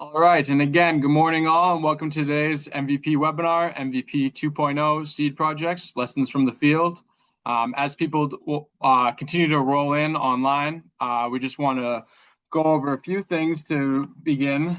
All right, and again, good morning all, and welcome to today's MVP webinar, MVP 2.0 Seed Projects, Lessons from the Field. As people continue to roll in online, we just want to go over a few things to begin.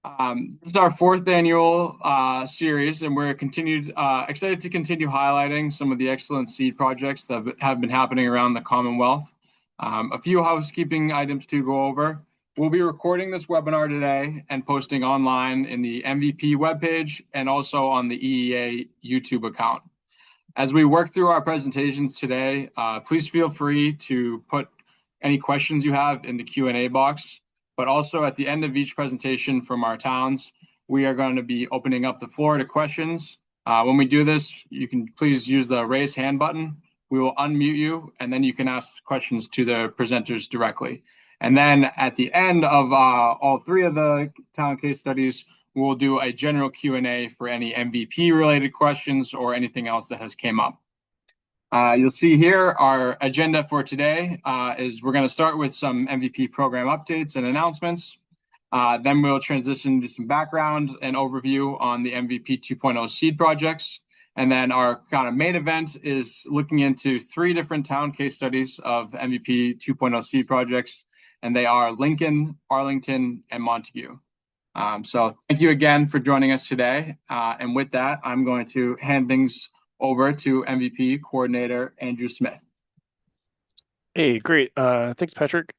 This is our fourth annual series, and we're excited to continue highlighting some of the excellent seed projects that have been happening around the Commonwealth. A few housekeeping items to go over. We'll be recording this webinar today and posting online in the MVP webpage and also on the EEA YouTube account. As we work through our presentations today, please feel free to put any questions you have in the Q&A box, but also at the end of each presentation from our towns, we are going to be opening up the floor to questions. When we do this, you can please use the raise hand button. We will unmute you, and then you can ask questions to the presenters directly. And then at the end of all three of the town case studies, we'll do a general Q&A for any MVP-related questions or anything else that has came up. You'll see here our agenda for today is we're going to start with some MVP program updates and announcements. Then we'll transition to some background and overview on the MVP 2.0 seed projects. And then our kind of main event is looking into three different town case studies of MVP 2.0 seed projects, and they are Lincoln, Arlington, and Montague. So thank you again for joining us today. And with that, I'm going to hand things over to MVP coordinator Andrew Smith. Hey, great. Thanks, Patrick.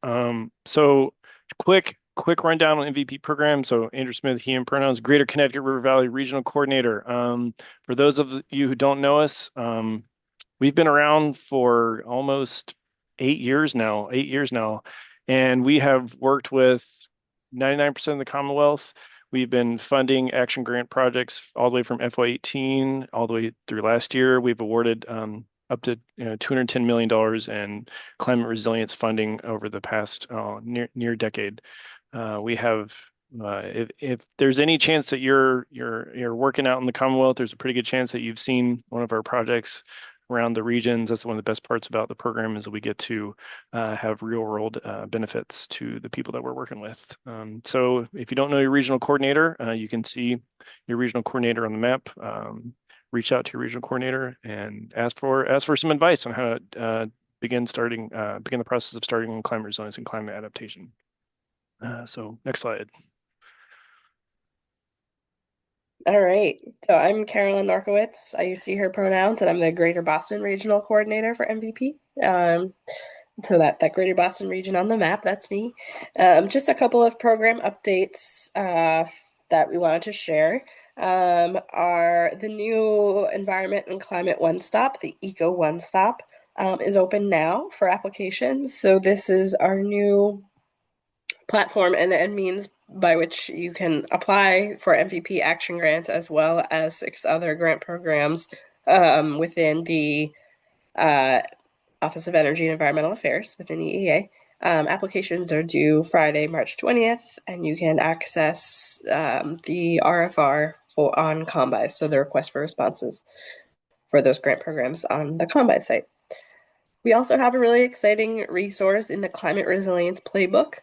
So quick rundown on MVP program. So Andrew Smith, he and pronouns, Greater Connecticut River Valley Regional Coordinator. For those of you who don't know us, we've been around for almost 8 years now, and we have worked with 99% of the Commonwealth. We've been funding action grant projects all the way from FY18 all the way through last year. We've awarded up to $210 million in climate resilience funding over the past near decade. We have, if there's any chance that you're working out in the Commonwealth, there's a pretty good chance that you've seen one of our projects around the regions. That's one of the best parts about the program, is that we get to have real world benefits to the people that we're working with. So if you don't know your regional coordinator, you can see your regional coordinator on the map. Reach out to your regional coordinator and ask for some advice on how to begin the process of starting climate resilience and climate adaptation. So next slide. All right. So I'm Carolyn Narkowitz. I use she, her pronouns, and I'm the Greater Boston Regional Coordinator for MVP. So that Greater Boston region on the map, that's me. Just a couple of program updates that we wanted to share are the new Environment and Climate One Stop, the Eco One Stop, is open now for applications. So this is our new platform and means by which you can apply for MVP action grants as well as 6 other grant programs within the Office of Energy and Environmental Affairs within the EEA. Applications are due Friday, March 20th, and you can access the RFR on Combis, so the request for responses for those grant programs on the Combis site. We also have a really exciting resource in the Climate Resilience Playbook.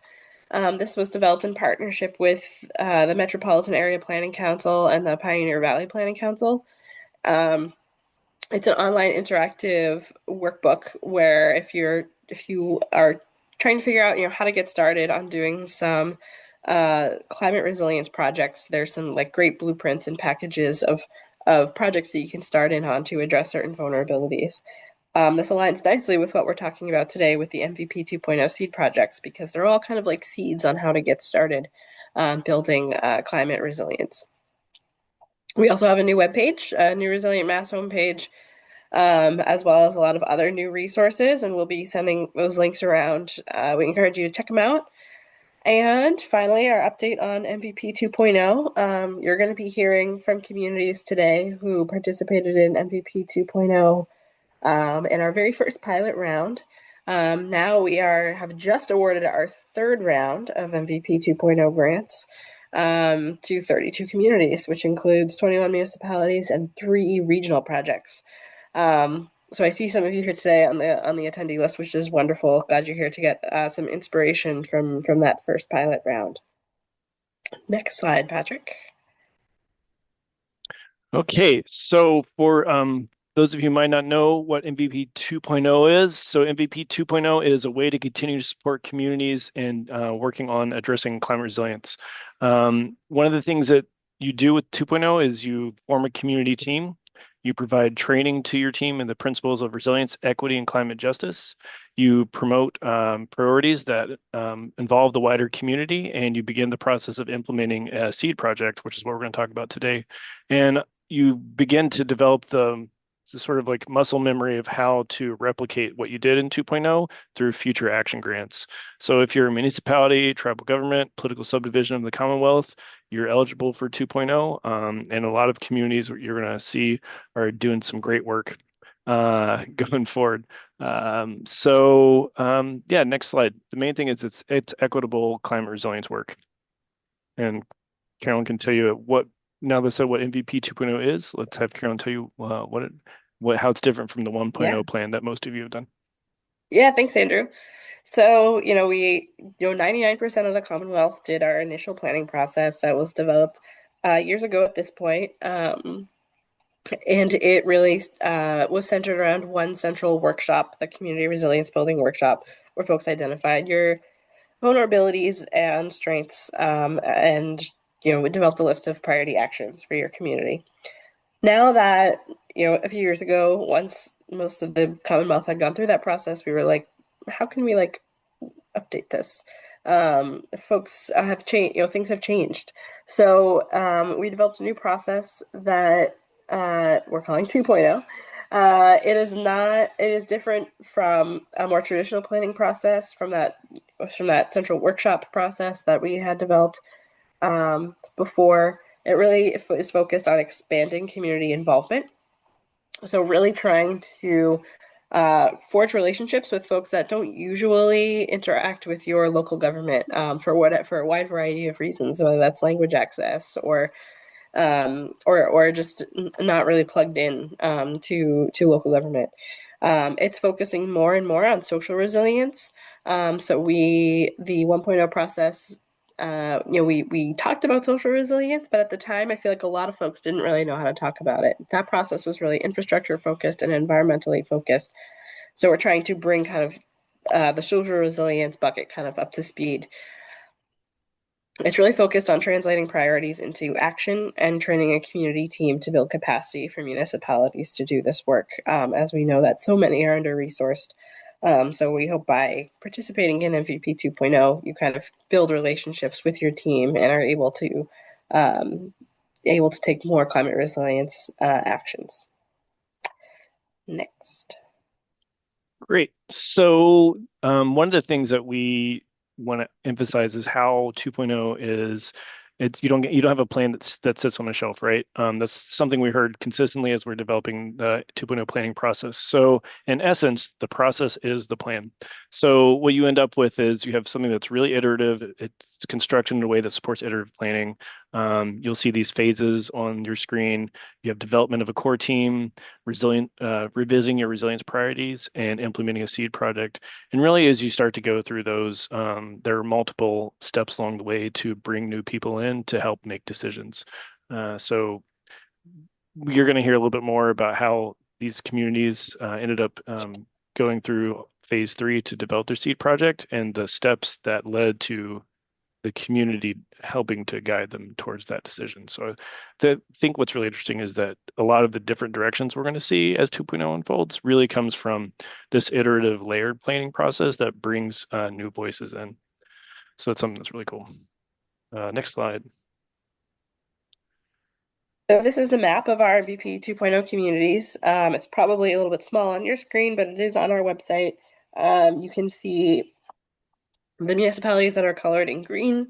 This was developed in partnership with the Metropolitan Area Planning Council and the Pioneer Valley Planning Council. It's an online interactive workbook where if you are trying to figure out how to get started on doing some climate resilience projects, there's some great blueprints and packages of projects that you can start in on to address certain vulnerabilities. This aligns nicely with what we're talking about today with the MVP 2.0 seed projects, because they're all kind of like seeds on how to get started building climate resilience. We also have a new webpage, a new Resilient Mass homepage, as well as a lot of other new resources, and we'll be sending those links around. We encourage you to check them out. And finally, our update on MVP 2.0. You're going to be hearing from communities today who participated in MVP 2.0 in our very first pilot round. Now we have just awarded our 3rd round of MVP 2.0 grants to 32 communities, which includes 21 municipalities and 3 regional projects. So I see some of you here today on the attendee list, which is wonderful. Glad you're here to get some inspiration from that first pilot round. Next slide, Patrick. Okay, so for those of you who might not know what MVP 2.0 is, so MVP 2.0 is a way to continue to support communities and working on addressing climate resilience. One of the things that you do with 2.0 is you form a community team. You provide training to your team in the principles of resilience, equity, and climate justice. You promote priorities that involve the wider community, and you begin the process of implementing a seed project, which is what we're going to talk about today. And you begin to develop the sort of like muscle memory of how to replicate what you did in 2.0 through future action grants. So if you're a municipality, tribal government, political subdivision of the Commonwealth, you're eligible for 2.0. And a lot of communities you're going to see are doing some great work going forward. Yeah, next slide. The main thing is it's equitable climate resilience work. And Carolyn can tell you now that said what MVP 2.0 is. Let's have Carolyn tell you how it's different from the 1.0 Yeah. plan that most of you have done. Yeah, thanks, Andrew. So, 99% of the Commonwealth did our initial planning process that was developed years ago at this point. And it really was centered around one central workshop, the Community Resilience Building Workshop, where folks identified your vulnerabilities and strengths, and we developed a list of priority actions for your community. Now that, a few years ago, once most of the Commonwealth had gone through that process, we were like, how can we update this? Folks have changed, things have changed. So we developed a new process that we're calling 2.0. It is different from a more traditional planning process, from that central workshop process that we had developed before. It really is focused on expanding community involvement. So really trying to forge relationships with folks that don't usually interact with your local government for a wide variety of reasons, whether that's language access or just not really plugged in to local government. It's focusing more and more on social resilience. So the 1.0 process, we talked about social resilience, but at the time, I feel like a lot of folks didn't really know how to talk about it. That process was really infrastructure focused and environmentally focused. So we're trying to bring kind of the social resilience bucket kind of up to speed. It's really focused on translating priorities into action and training a community team to build capacity for municipalities to do this work, as we know that so many are under-resourced. So we hope by participating in MVP 2.0, you kind of build relationships with your team and are able to take more climate resilience actions. Next. Great. So one of the things that we want to emphasize is how 2.0 is you don't have a plan that sits on a shelf, right? That's something we heard consistently as we're developing the 2.0 planning process. So in essence, the process is the plan. So what you end up with is you have something that's really iterative. It's constructed in a way that supports iterative planning. You'll see these phases on your screen. You have development of a core team, revising your resilience priorities, and implementing a seed project. And really, as you start to go through those, there are multiple steps along the way to bring new people in to help make decisions. So you're going to hear a little bit more about how these communities ended up going through phase 3 to develop their seed project and the steps that led to the community helping to guide them towards that decision. So I think what's really interesting is that a lot of the different directions we're going to see as 2.0 unfolds really comes from this iterative layered planning process that brings new voices in. So it's something that's really cool. Next slide. So this is a map of our MVP 2.0 communities. It's probably a little bit small on your screen, but it is on our website. You can see the municipalities that are colored in green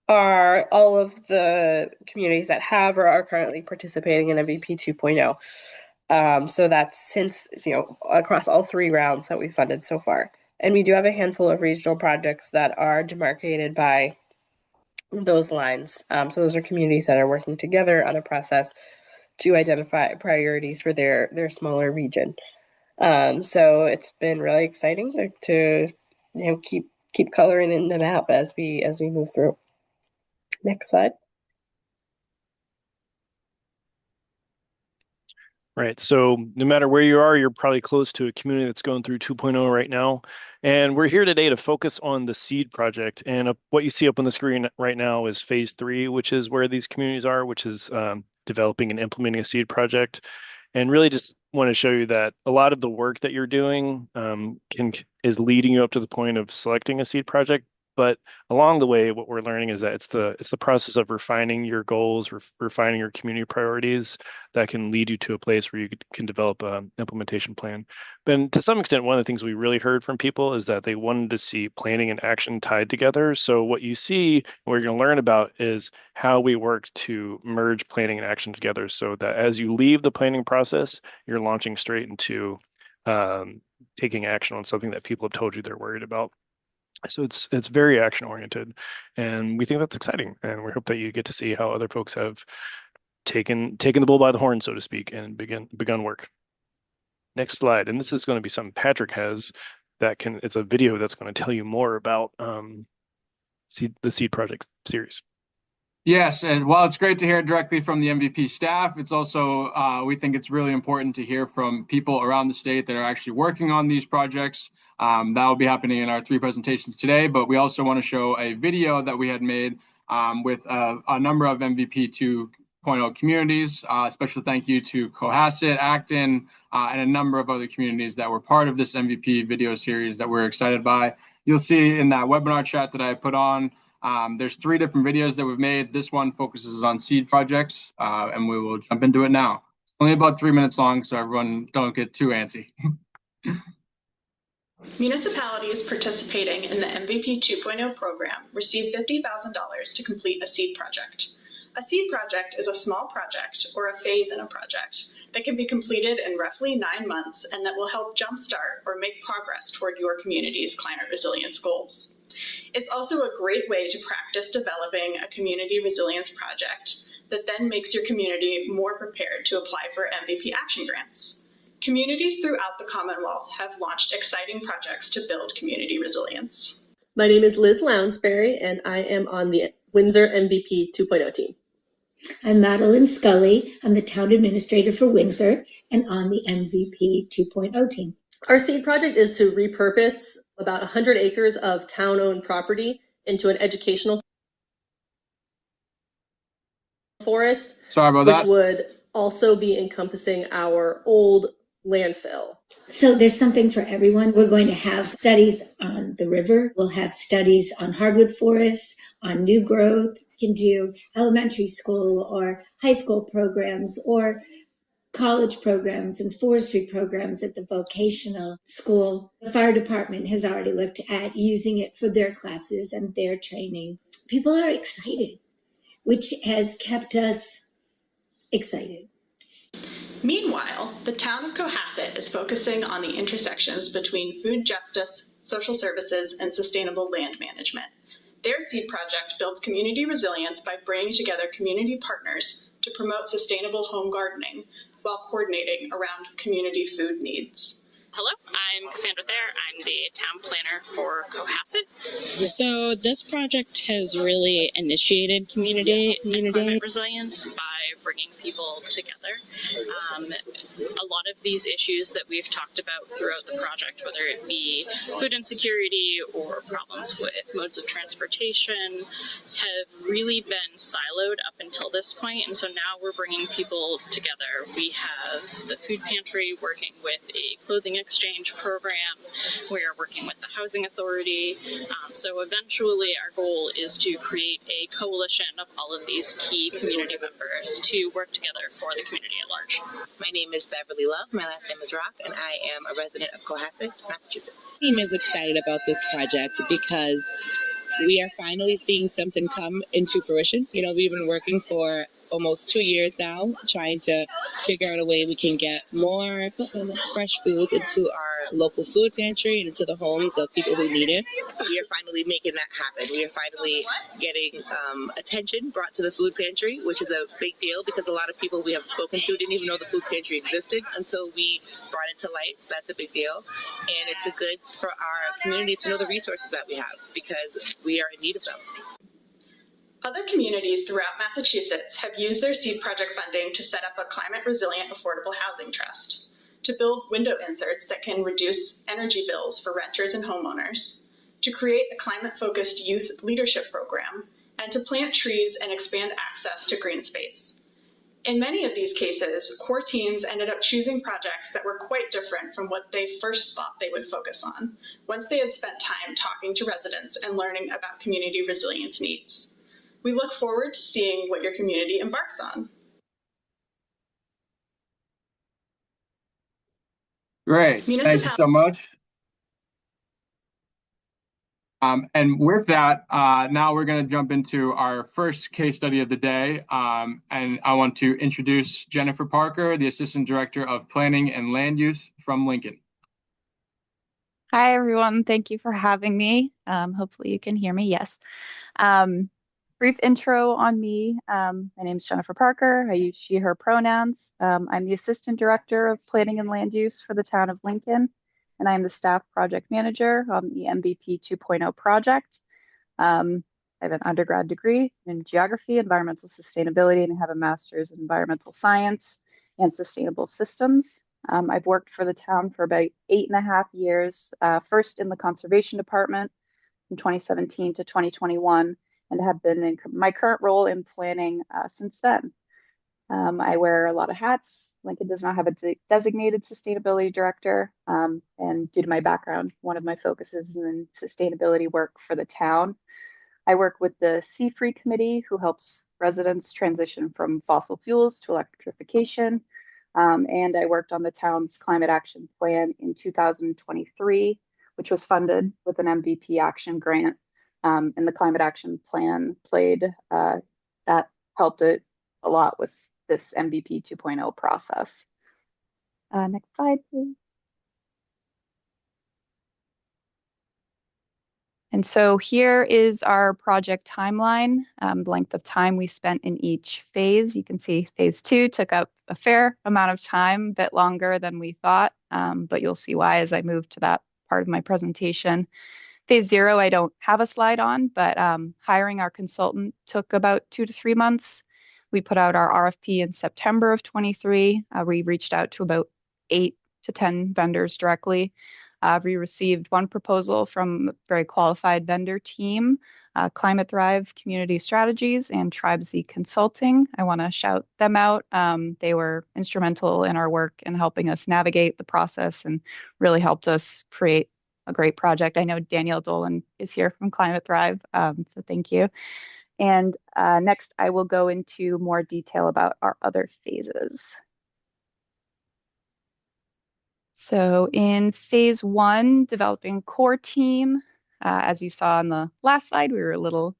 are all of the communities that have or are currently participating in MVP 2.0. So that's since, across all 3 rounds that we've funded so far. And we do have a handful of regional projects that are demarcated by those lines. So those are communities that are working together on a process to identify priorities for their smaller region. So it's been really exciting to keep coloring in the map as we move through. Next slide. Right. So no matter where you are, you're probably close to a community that's going through 2.0 right now. And we're here today to focus on the SEED project. And what you see up on the screen right now is phase 3, which is where these communities are, which is developing and implementing a SEED project. And really just want to show you that a lot of the work that you're doing is leading you up to the point of selecting a SEED project. But along the way, what we're learning is that it's the process of refining your goals, refining your community priorities that can lead you to a place where you can develop an implementation plan. But to some extent, one of the things we really heard from people is that they wanted to see planning and action tied together. So what you see, what you're going to learn about is how we work to merge planning and action together so that as you leave the planning process, you're launching straight into taking action on something that people have told you they're worried about. So it's very action oriented, and we think that's exciting, and we hope that you get to see how other folks have taken the bull by the horn, so to speak, and begun work. Next slide, and this is going to be something Patrick has it's a video that's going to tell you more about the SEED project series. Yes, and while it's great to hear directly from the MVP staff, it's also we think it's really important to hear from people around the state that are actually working on these projects. That will be happening in our 3 presentations today, but we also want to show a video that we had made with a number of MVP 2.0 communities. Special thank you to Cohasset, Acton, and a number of other communities that were part of this MVP video series that we're excited by. You'll see in that webinar chat that I put on, there's 3 different videos that we've made. This one focuses on SEED projects, and we will jump into it now. It's only about 3 minutes long, so everyone don't get too antsy. Municipalities participating in the MVP 2.0 program receive $50,000 to complete a SEED project. A SEED project is a small project or a phase in a project that can be completed in roughly 9 months and that will help jumpstart or make progress toward your community's climate resilience goals. It's also a great way to practice developing a community resilience project that then makes your community more prepared to apply for MVP action grants. Communities throughout the Commonwealth have launched exciting projects to build community resilience. My name is Liz Lounsbury, and I am on the Windsor MVP 2.0 team. I'm Madeline Scully. I'm the town administrator for Windsor and on the MVP 2.0 team. Our SEED project is to repurpose about 100 acres of town-owned property into an educational forest. Sorry about that. Which would also be encompassing our old landfill. So there's something for everyone. We're going to have studies on the river. We'll have studies on hardwood forests, on new growth. You can do elementary school or high school programs or college programs and forestry programs at the vocational school. The fire department has already looked at using it for their classes and their training. People are excited, which has kept us excited. Meanwhile, the town of Cohasset is focusing on the intersections between food justice, social services, and sustainable land management. Their SEED project builds community resilience by bringing together community partners to promote sustainable home gardening while coordinating around community food needs. Hello, I'm Cassandra Thayer. I'm the town planner for Cohasset. So this project has really initiated community climate resilience by bringing people together. A lot of these issues that we've talked about throughout the project, whether it be food insecurity or problems with modes of transportation, have really been siloed up until this point, and so now we're bringing people together. We have the food pantry working with a clothing exchange program. We are working with the housing authority. So eventually our goal is to create a coalition of all of these key community members to work together for the community at large. My name is Beverly Love. My last name is Rock, and I am a resident of Cohasset, Massachusetts. The team is excited about this project because we are finally seeing something come into fruition. You know, we've been working for almost 2 years now, trying to figure out a way we can get more fresh foods into our local food pantry and into the homes of people who need it. We are finally making that happen. We are finally getting attention brought to the food pantry, which is a big deal because a lot of people we have spoken to didn't even know the food pantry existed until we brought it to light. So that's a big deal. And it's a good for our community to know the resources that we have because we are in need of them. Other communities throughout Massachusetts have used their seed project funding to set up a climate resilient affordable housing trust, to build window inserts that can reduce energy bills for renters and homeowners, to create a climate-focused youth leadership program, and to plant trees and expand access to green space. In many of these cases, core teams ended up choosing projects that were quite different from what they first thought they would focus on, once they had spent time talking to residents and learning about community resilience needs. We look forward to seeing what your community embarks on. Great. Thank you so much. And with that, now we're going to jump into our first case study of the day. And I want to introduce Jennifer Parker, the Assistant Director of Planning and Land Use from Lincoln. Hi, everyone. Thank you for having me. Hopefully you can hear me. Yes. Brief intro on me. My name is Jennifer Parker. I use she, her pronouns. I'm the Assistant Director of Planning and Land Use for the town of Lincoln, and I'm the Staff Project Manager on the MVP 2.0 project. I have an undergrad degree in Geography, Environmental Sustainability, and I have a Master's in Environmental Science and Sustainable Systems. I've worked for the town for about 8.5 years, first in the Conservation Department from 2017 to 2021, and have been in my current role in planning since then. I wear a lot of hats. Lincoln does not have a designated sustainability director, and due to my background, one of my focuses is in sustainability work for the town. I work with the C-Free Committee, who helps residents transition from fossil fuels to electrification. And I worked on the town's climate action plan in 2023, which was funded with an MVP action grant. And the climate action plan that helped it a lot with this MVP 2.0 process. Next slide, please. And so here is our project timeline, the length of time we spent in each phase. You can see phase 2 took up a fair amount of time, a bit longer than we thought, but you'll see why as I move to that part of my presentation. Phase 0, I don't have a slide on, but hiring our consultant took about 2 to 3 months. We put out our RFP in September of 23. We reached out to about 8 to 10 vendors directly. We received one proposal from a very qualified vendor team, Climate Thrive Community Strategies and Tribesy Consulting. I want to shout them out. They were instrumental in our work and helping us navigate the process and really helped us create a great project. I know Danielle Dolan is here from Climate Thrive, so thank you. And next, I will go into more detail about our other phases. So in phase 1, developing core team, as you saw on the last slide, we were a little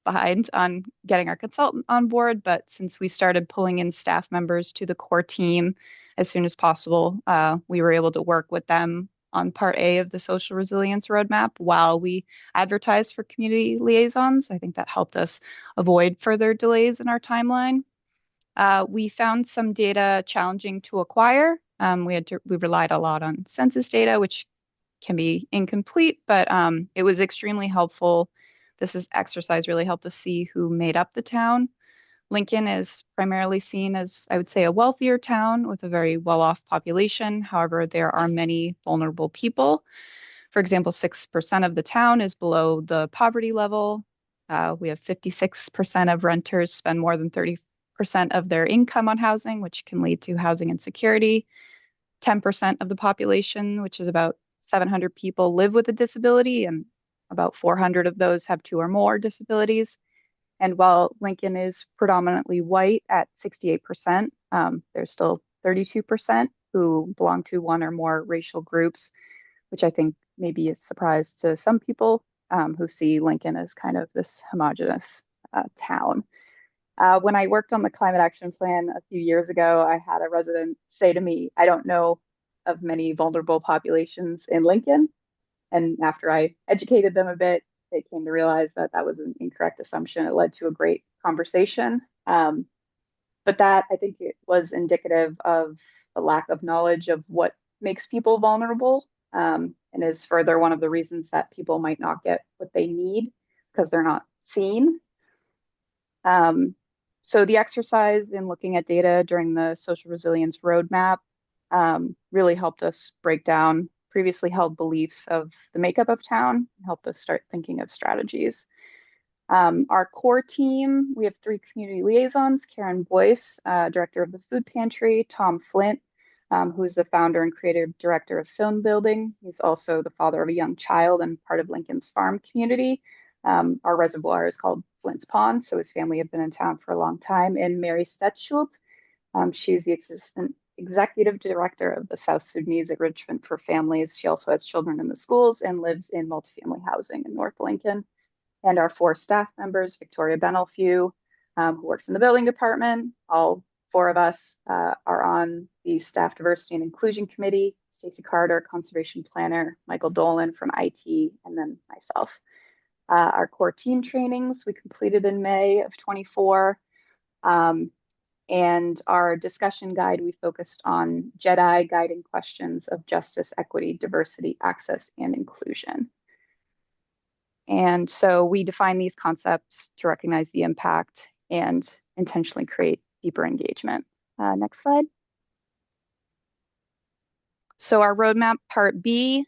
behind on getting our consultant on board, but since we started pulling in staff members to the core team as soon as possible, we were able to work with them on part A of the social resilience roadmap while we advertised for community liaisons. I think that helped us avoid further delays in our timeline. We found some data challenging to acquire. We relied a lot on census data, which can be incomplete, but it was extremely helpful. This exercise really helped us see who made up the town. Lincoln is primarily seen as, I would say, a wealthier town with a very well-off population. However, there are many vulnerable people. For example, 6% of the town is below the poverty level. We have 56% of renters spend more than 30% of their income on housing, which can lead to housing insecurity. 10% of the population, which is about 700 people, live with a disability, and about 400 of those have 2 or more disabilities. And while Lincoln is predominantly white at 68%, there's still 32% who belong to one or more racial groups, which I think may be a surprise to some people who see Lincoln as kind of this homogenous town. When I worked on the climate action plan a few years ago, I had a resident say to me, I don't know of many vulnerable populations in Lincoln. And after I educated them a bit, they came to realize that that was an incorrect assumption. It led to a great conversation. But that, I think, it was indicative of a lack of knowledge of what makes people vulnerable, and is further one of the reasons that people might not get what they need because they're not seen. So the exercise in looking at data during the social resilience roadmap really helped us break down previously held beliefs of the makeup of town, helped us start thinking of strategies. Our core team, we have 3 community liaisons: Karen Boyce, director of the food pantry; Tom Flint, who is the founder and creative director of Film Building. He's also the father of a young child and part of Lincoln's farm community. Our reservoir is called Flint's Pond, so his family have been in town for a long time. And Mary Stetschult, she's the executive director of the South Sudanese Enrichment for Families. She also has children in the schools and lives in multifamily housing in North Lincoln. And our 4 staff members: Victoria Benelfew, who works in the building department. All 4 of us are on the Staff Diversity and Inclusion Committee: Stacey Carter, Conservation Planner; Michael Dolan from IT, and then myself. Our core team trainings we completed in May of 24. And our discussion guide, we focused on JEDI guiding questions of justice, equity, diversity, access, and inclusion. And so we define these concepts to recognize the impact and intentionally create deeper engagement. Next slide. So our roadmap part B,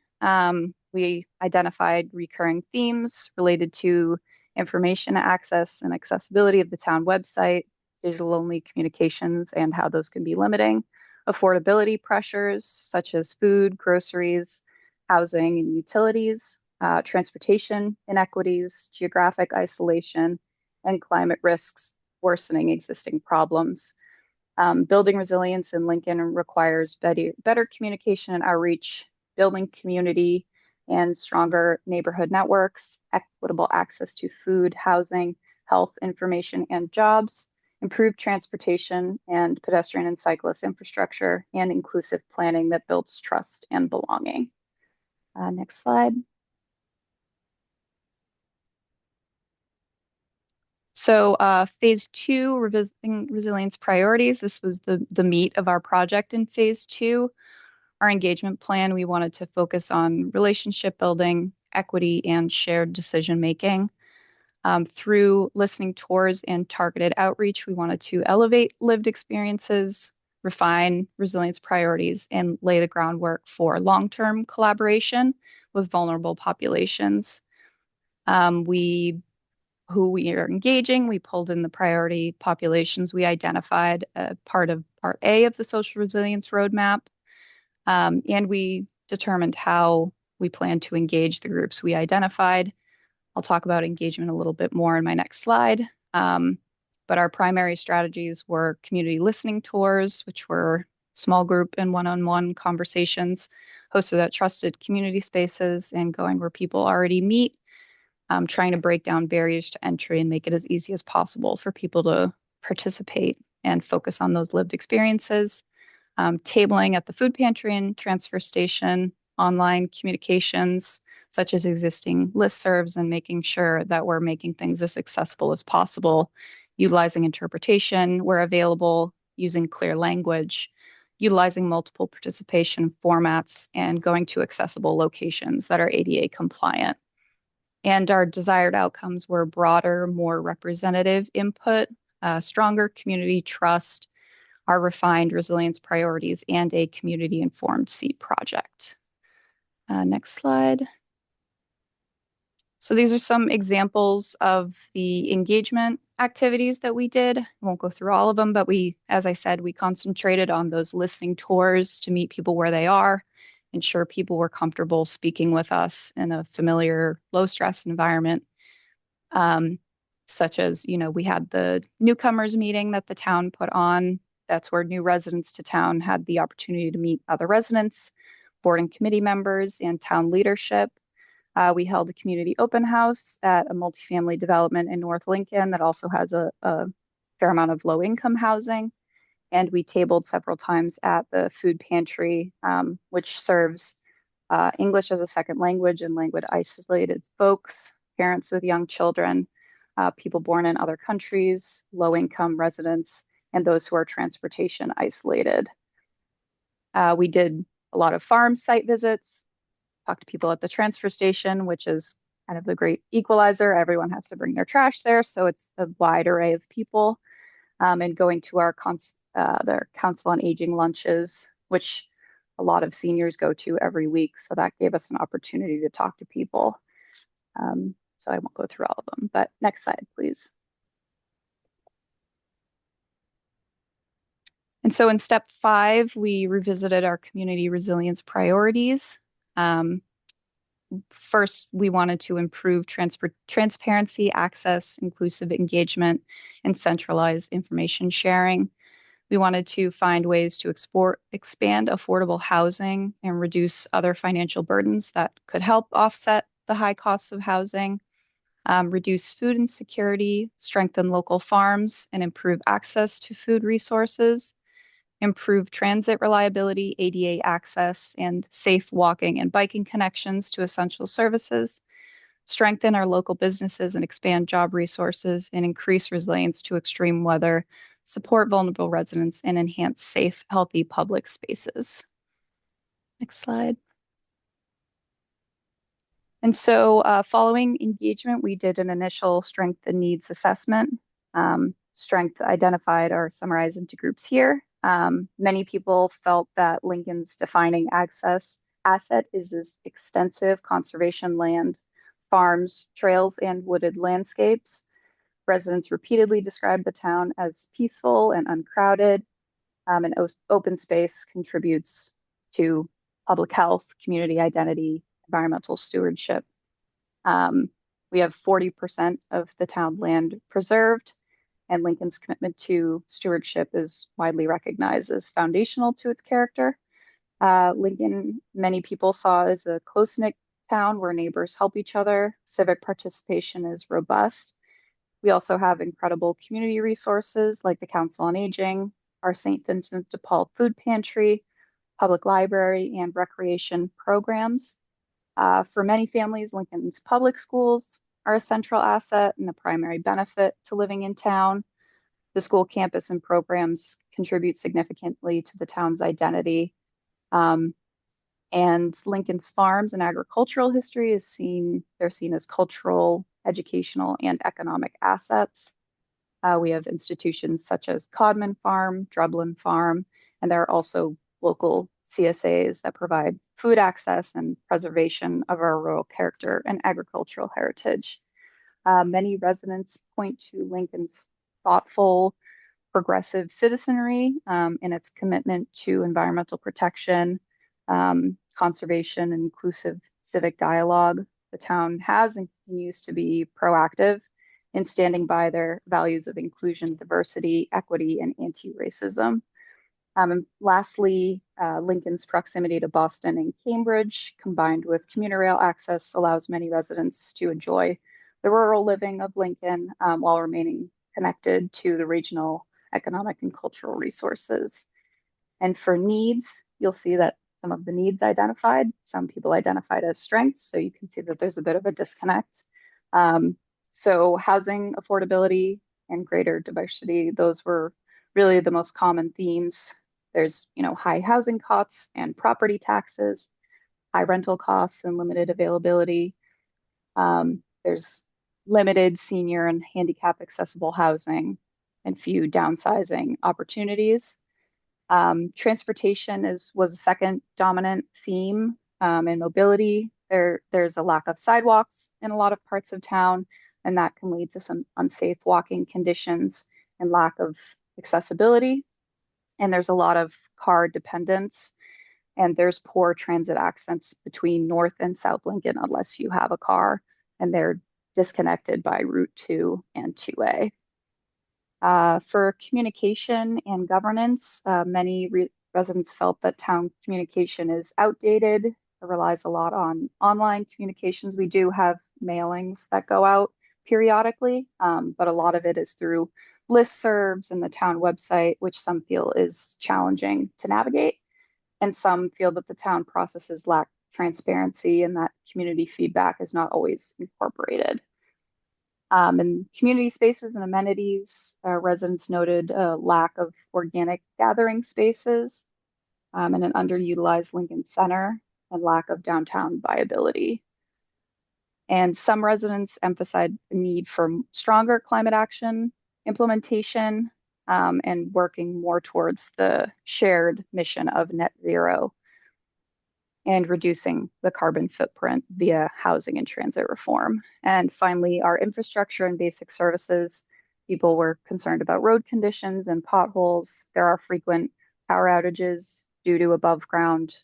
we identified recurring themes related to information access and accessibility of the town website, digital-only communications and how those can be limiting, affordability pressures such as food, groceries, housing, and utilities, transportation inequities, geographic isolation, and climate risks worsening existing problems. Building resilience in Lincoln requires better communication and outreach, building community and stronger neighborhood networks, equitable access to food, housing, health, information, and jobs, improved transportation and pedestrian and cyclist infrastructure, and inclusive planning that builds trust and belonging. Next slide. So phase 2, revisiting resilience priorities. This was the meat of our project in phase 2. Our engagement plan, we wanted to focus on relationship building, equity, and shared decision making. Through listening tours and targeted outreach, we wanted to elevate lived experiences, refine resilience priorities, and lay the groundwork for long-term collaboration with vulnerable populations. Who we are engaging, we pulled in the priority populations we identified part of Part A of the Social Resilience Roadmap, and we determined how we plan to engage the groups we identified. I'll talk about engagement a little bit more in my next slide, but our primary strategies were community listening tours, which were small group and one-on-one conversations hosted at trusted community spaces and going where people already meet, trying to break down barriers to entry and make it as easy as possible for people to participate and focus on those lived experiences. Tabling at the food pantry and transfer station, online communications, such as existing listservs, and making sure that we're making things as accessible as possible, utilizing interpretation where available, using clear language, utilizing multiple participation formats, and going to accessible locations that are ADA compliant. And our desired outcomes were broader, more representative input, stronger community trust, our refined resilience priorities, and a community-informed seed project. Next slide. So these are some examples of the engagement activities that we did. I won't go through all of them, but as I said, we concentrated on those listening tours to meet people where they are, ensure people were comfortable speaking with us in a familiar, low-stress environment, such as, we had the newcomers meeting that the town put on. That's where new residents to town had the opportunity to meet other residents, board and committee members, and town leadership. We held a community open house at a multifamily development in North Lincoln that also has a fair amount of low-income housing. And we tabled several times at the food pantry, which serves English as a second language and language isolated folks, parents with young children, people born in other countries, low-income residents, and those who are transportation isolated. We did a lot of farm site visits, talked to people at the transfer station, which is kind of the great equalizer. Everyone has to bring their trash there, so it's a wide array of people. And going to their Council on Aging lunches, which a lot of seniors go to every week. So that gave us an opportunity to talk to people. So I won't go through all of them, but next slide, please. And so in step 5, we revisited our community resilience priorities. First, we wanted to improve transparency, access, inclusive engagement, and centralized information sharing. We wanted to find ways to expand affordable housing and reduce other financial burdens that could help offset the high costs of housing, reduce food insecurity, strengthen local farms, and improve access to food resources, improve transit reliability, ADA access, and safe walking and biking connections to essential services, strengthen our local businesses and expand job resources, and increase resilience to extreme weather, support vulnerable residents, and enhance safe, healthy public spaces. Next slide. And so following engagement, we did an initial strength and needs assessment. Strength identified are summarized into groups here. Many people felt that Lincoln's defining asset is this extensive conservation land, farms, trails, and wooded landscapes. Residents repeatedly described the town as peaceful and uncrowded, and open space contributes to public health, community identity, environmental stewardship. We have 40% of the town land preserved, and Lincoln's commitment to stewardship is widely recognized as foundational to its character. Lincoln, many people saw as a close-knit town where neighbors help each other. Civic participation is robust. We also have incredible community resources like the Council on Aging, our St. Vincent de Paul food pantry, public library, and recreation programs. For many families, Lincoln's public schools are a central asset and a primary benefit to living in town. The school campus and programs contribute significantly to the town's identity. And Lincoln's farms and agricultural history they're seen as cultural, educational, and economic assets. We have institutions such as Codman Farm, Drublin Farm, and there are also local CSAs that provide food access and preservation of our rural character and agricultural heritage. Many residents point to Lincoln's thoughtful, progressive citizenry in its commitment to environmental protection, conservation, and inclusive civic dialogue. The town has and continues to be proactive in standing by their values of inclusion, diversity, equity, and anti-racism. And lastly, Lincoln's proximity to Boston and Cambridge, combined with commuter rail access, allows many residents to enjoy the rural living of Lincoln while remaining connected to the regional economic and cultural resources. And for needs, you'll see that some of the needs identified, some people identified as strengths, so you can see that there's a bit of a disconnect. So housing affordability and greater diversity, those were really the most common themes. There's, high housing costs and property taxes, high rental costs and limited availability. There's limited senior and handicap accessible housing and few downsizing opportunities. Transportation was a second dominant theme in mobility. There's a lack of sidewalks in a lot of parts of town, and that can lead to some unsafe walking conditions and lack of accessibility. And there's a lot of car dependence, and there's poor transit access between North and South Lincoln unless you have a car, and they're disconnected by Route 2 and 2A. For communication and governance, many residents felt that town communication is outdated. It relies a lot on online communications. We do have mailings that go out periodically, but a lot of it is through listservs and the town website, which some feel is challenging to navigate. And some feel that the town processes lack transparency and that community feedback is not always incorporated. And community spaces and amenities, residents noted a lack of organic gathering spaces and an underutilized Lincoln Center and lack of downtown viability. And some residents emphasized the need for stronger climate action implementation and working more towards the shared mission of net zero and reducing the carbon footprint via housing and transit reform. And finally, our infrastructure and basic services. People were concerned about road conditions and potholes. There are frequent power outages due to above ground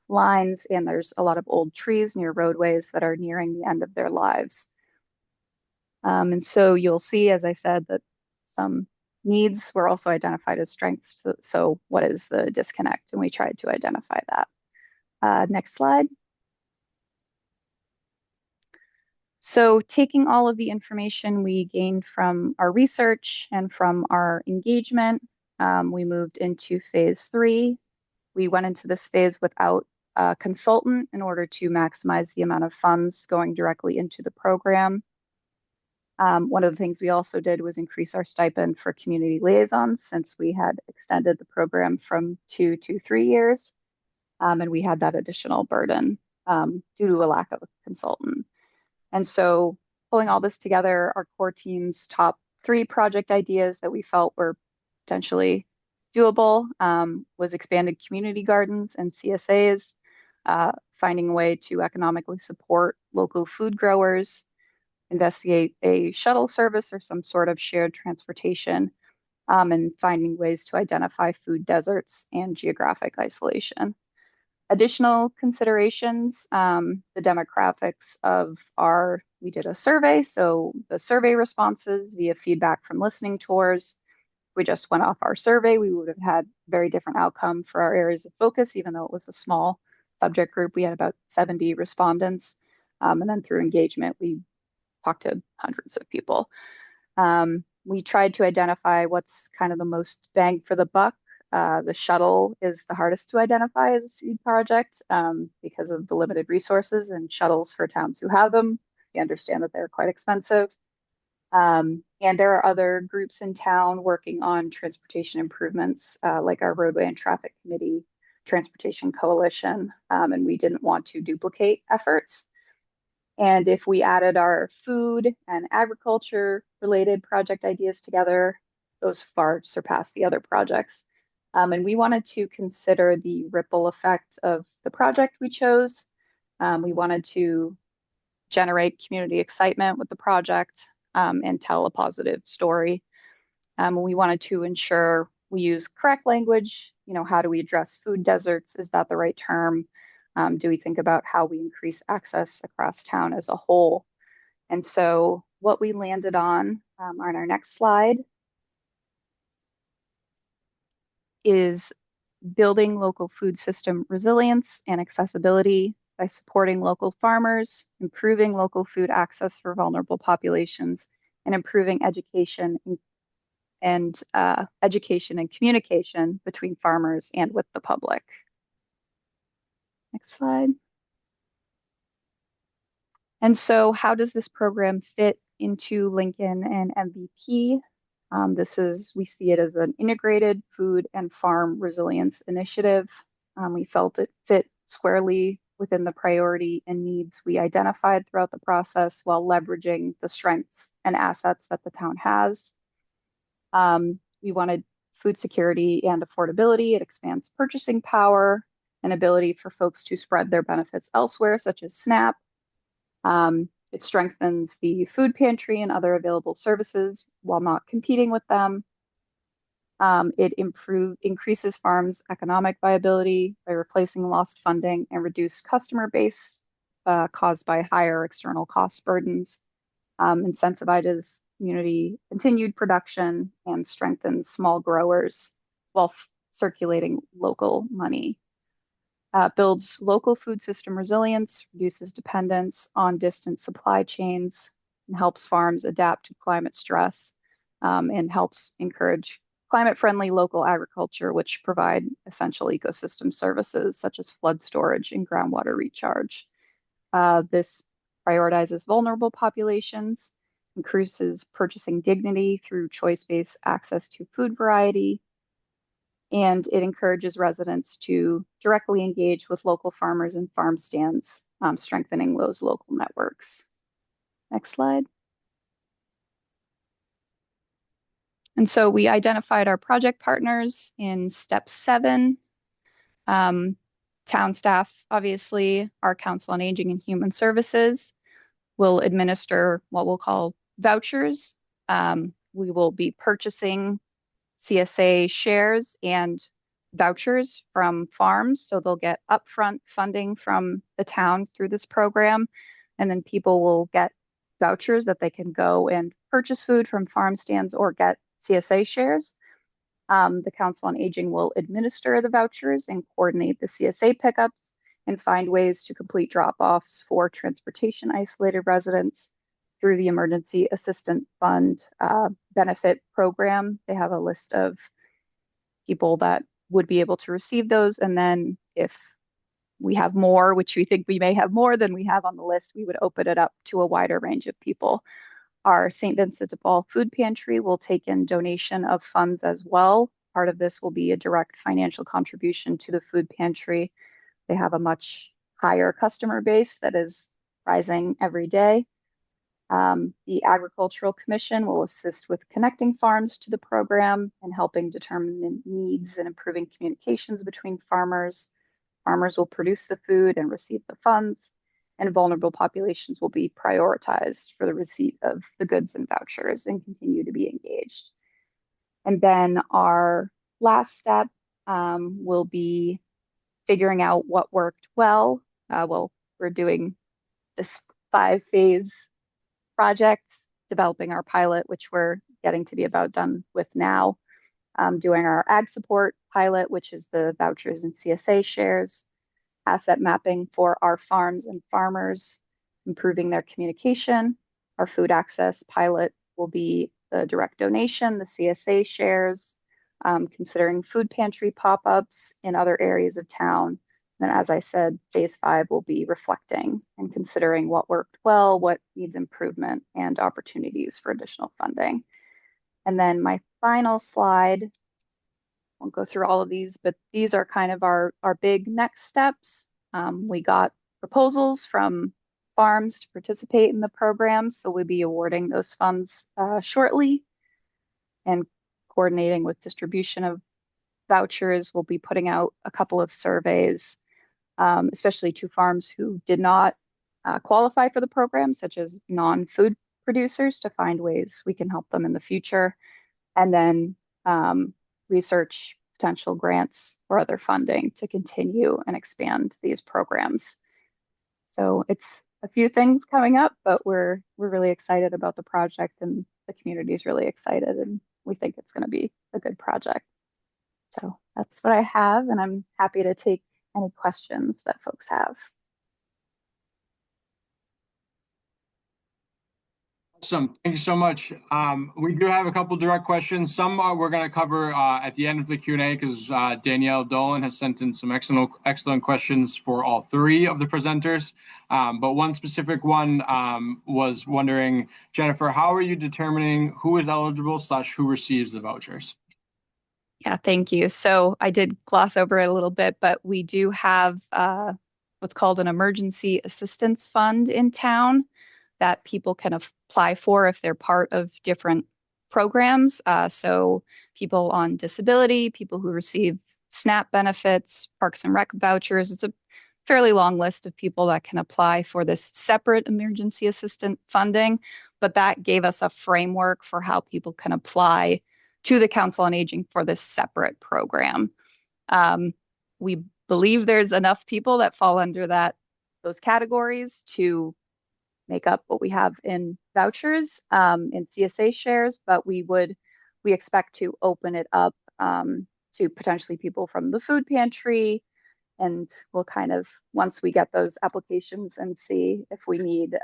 lines, and there's a lot of old trees near roadways that are nearing the end of their lives. And so you'll see, as I said, that some needs were also identified as strengths. So what is the disconnect? And we tried to identify that. Next slide. So taking all of the information we gained from our research and from our engagement, we moved into phase 3. We went into this phase without a consultant in order to maximize the amount of funds going directly into the program. One of the things we also did was increase our stipend for community liaisons since we had extended the program from 2 to 3 years. And we had that additional burden due to a lack of a consultant. And so pulling all this together, our core team's top 3 project ideas that we felt were potentially doable was expanded community gardens and CSAs, finding a way to economically support local food growers, investigate a shuttle service or some sort of shared transportation, and finding ways to identify food deserts and geographic isolation. Additional considerations, the demographics of we did a survey, so the survey responses via feedback from listening tours. If we just went off our survey, we would have had very different outcome for our areas of focus, even though it was a small subject group. We had about 70 respondents, and then through engagement, we talked to hundreds of people. We tried to identify what's kind of the most bang for the buck. The shuttle is the hardest to identify as a seed project because of the limited resources, and shuttles for towns who have them, we understand that they're quite expensive. And there are other groups in town working on transportation improvements, like our Roadway and Traffic Committee, Transportation Coalition, and we didn't want to duplicate efforts. And if we added our food and agriculture related project ideas together, those far surpass the other projects. And we wanted to consider the ripple effect of the project we chose. We wanted to generate community excitement with the project and tell a positive story. We wanted to ensure we use correct language. How do we address food deserts? Is that the right term? Do we think about how we increase access across town as a whole? And so what we landed on our next slide is building local food system resilience and accessibility by supporting local farmers, improving local food access for vulnerable populations, and improving education and communication between farmers and with the public. Next slide. And so how does this program fit into Lincoln and MVP? We see it as an integrated food and farm resilience initiative. We felt it fit squarely within the priority and needs we identified throughout the process while leveraging the strengths and assets that the town has. We wanted food security and affordability. It expands purchasing power and ability for folks to spread their benefits elsewhere, such as SNAP. It strengthens the food pantry and other available services while not competing with them. It increases farms' economic viability by replacing lost funding and reduced customer base caused by higher external cost burdens. Incentivizes community continued production and strengthens small growers while circulating local money. Builds local food system resilience, reduces dependence on distant supply chains, and helps farms adapt to climate stress, and helps encourage climate-friendly local agriculture, which provide essential ecosystem services such as flood storage and groundwater recharge. This prioritizes vulnerable populations, increases purchasing dignity through choice-based access to food variety, and it encourages residents to directly engage with local farmers and farm stands, strengthening those local networks. Next slide. And so we identified our project partners in step 7. Town staff, obviously, our Council on Aging and Human Services will administer what we'll call vouchers. We will be purchasing CSA shares and vouchers from farms. So they'll get upfront funding from the town through this program. And then people will get vouchers that they can go and purchase food from farm stands or get CSA shares. The Council on Aging will administer the vouchers and coordinate the CSA pickups and find ways to complete drop-offs for transportation isolated residents through the Emergency Assistance Fund benefit program. They have a list of people that would be able to receive those. And then if we have more, which we think we may have more than we have on the list, we would open it up to a wider range of people. Our St. Vincent de Paul Food Pantry will take in donation of funds as well. Part of this will be a direct financial contribution to the food pantry. They have a much higher customer base that is rising every day. The Agricultural Commission will assist with connecting farms to the program and helping determine the needs and improving communications between farmers. Farmers will produce the food and receive the funds, and vulnerable populations will be prioritized for the receipt of the goods and vouchers and continue to be engaged. And then our last step will be figuring out what worked well. We're doing this 5-phase project, developing our pilot, which we're getting to be about done with now, doing our ag support pilot, which is the vouchers and CSA shares, asset mapping for our farms and farmers, improving their communication. Our food access pilot will be the direct donation, the CSA shares, considering food pantry pop-ups in other areas of town. And as I said, phase 5 will be reflecting and considering what worked well, what needs improvement, and opportunities for additional funding. And then my final slide, won't go through all of these, but these are kind of our big next steps. We got proposals from farms to participate in the program, so we'll be awarding those funds shortly and coordinating with distribution of vouchers. We'll be putting out a couple of surveys, especially to farms who did not qualify for the program, such as non-food producers, to find ways we can help them in the future. And then research potential grants or other funding to continue and expand these programs. So it's a few things coming up, but we're really excited about the project, and the community is really excited, and we think it's going to be a good project. So that's what I have, and I'm happy to take any questions that folks have. Awesome. Thank you so much. We do have a couple direct questions. Some we're going to cover at the end of the Q&A because Danielle Dolan has sent in some excellent questions for all 3 of the presenters. But one specific one was wondering, Jennifer, how are you determining who is eligible / who receives the vouchers? Yeah, thank you. So I did gloss over it a little bit, but we do have what's called an emergency assistance fund in town that people can apply for if they're part of different programs. So people on disability, people who receive SNAP benefits, Parks and Rec vouchers. It's a fairly long list of people that can apply for this separate emergency assistance funding, but that gave us a framework for how people can apply to the Council on Aging for this separate program. We believe there's enough people that fall under those categories to make up what we have in vouchers in CSA shares, but we expect to open it up to potentially people from the food pantry, and we'll kind of, once we get those applications and see if we need,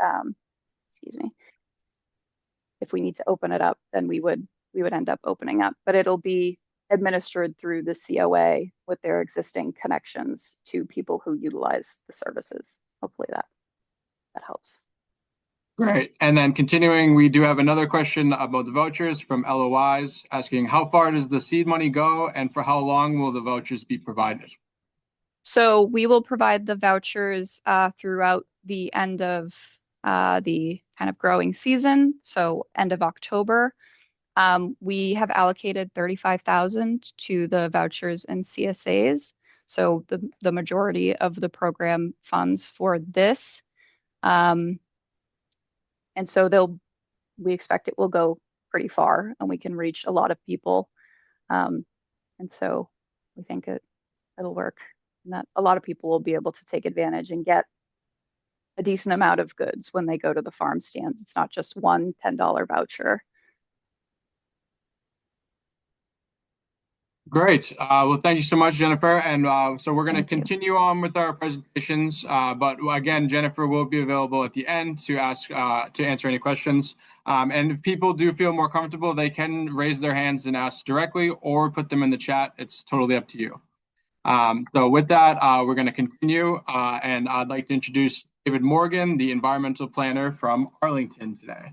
if we need to open it up, then we would end up opening up, but it'll be administered through the COA with their existing connections to people who utilize the services. Hopefully that helps. Great. And then continuing, we do have another question about the vouchers from LOIs asking, how far does the seed money go and for how long will the vouchers be provided? So we will provide the vouchers throughout the end of the kind of growing season, so end of October. We have allocated 35,000 to the vouchers and CSAs, so the majority of the program funds for this. And so we expect it will go pretty far and we can reach a lot of people. And so we think it'll work and that a lot of people will be able to take advantage and get a decent amount of goods when they go to the farm stands. It's not just one $10 voucher. Great. Well, thank you so much, Jennifer. And so we're going to continue on with our presentations. But again, Jennifer will be available at the end to answer any questions. And if people do feel more comfortable, they can raise their hands and ask directly or put them in the chat. It's totally up to you. So with that, we're going to continue. And I'd like to introduce David Morgan, the environmental planner from Arlington today.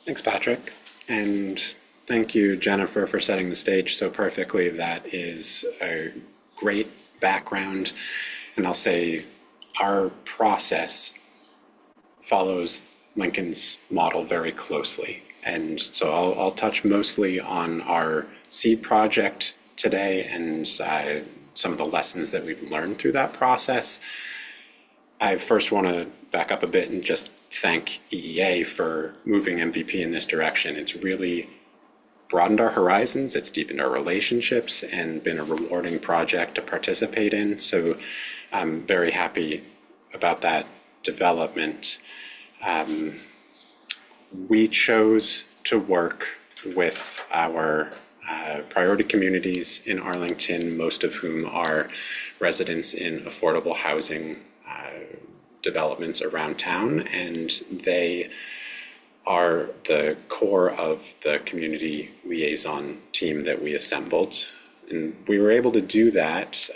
Thanks, Patrick. And thank you, Jennifer, for setting the stage so perfectly. That is a great background. And I'll say our process follows Lincoln's model very closely. And so I'll touch mostly on our seed project today and some of the lessons that we've learned through that process. I first want to back up a bit and just thank EEA for moving MVP in this direction. It's really broadened our horizons, it's deepened our relationships, and been a rewarding project to participate in. So I'm very happy about that development. We chose to work with our priority communities in Arlington, most of whom are residents in affordable housing developments around town, and they are the core of the community liaison team that we assembled. And we were able to do that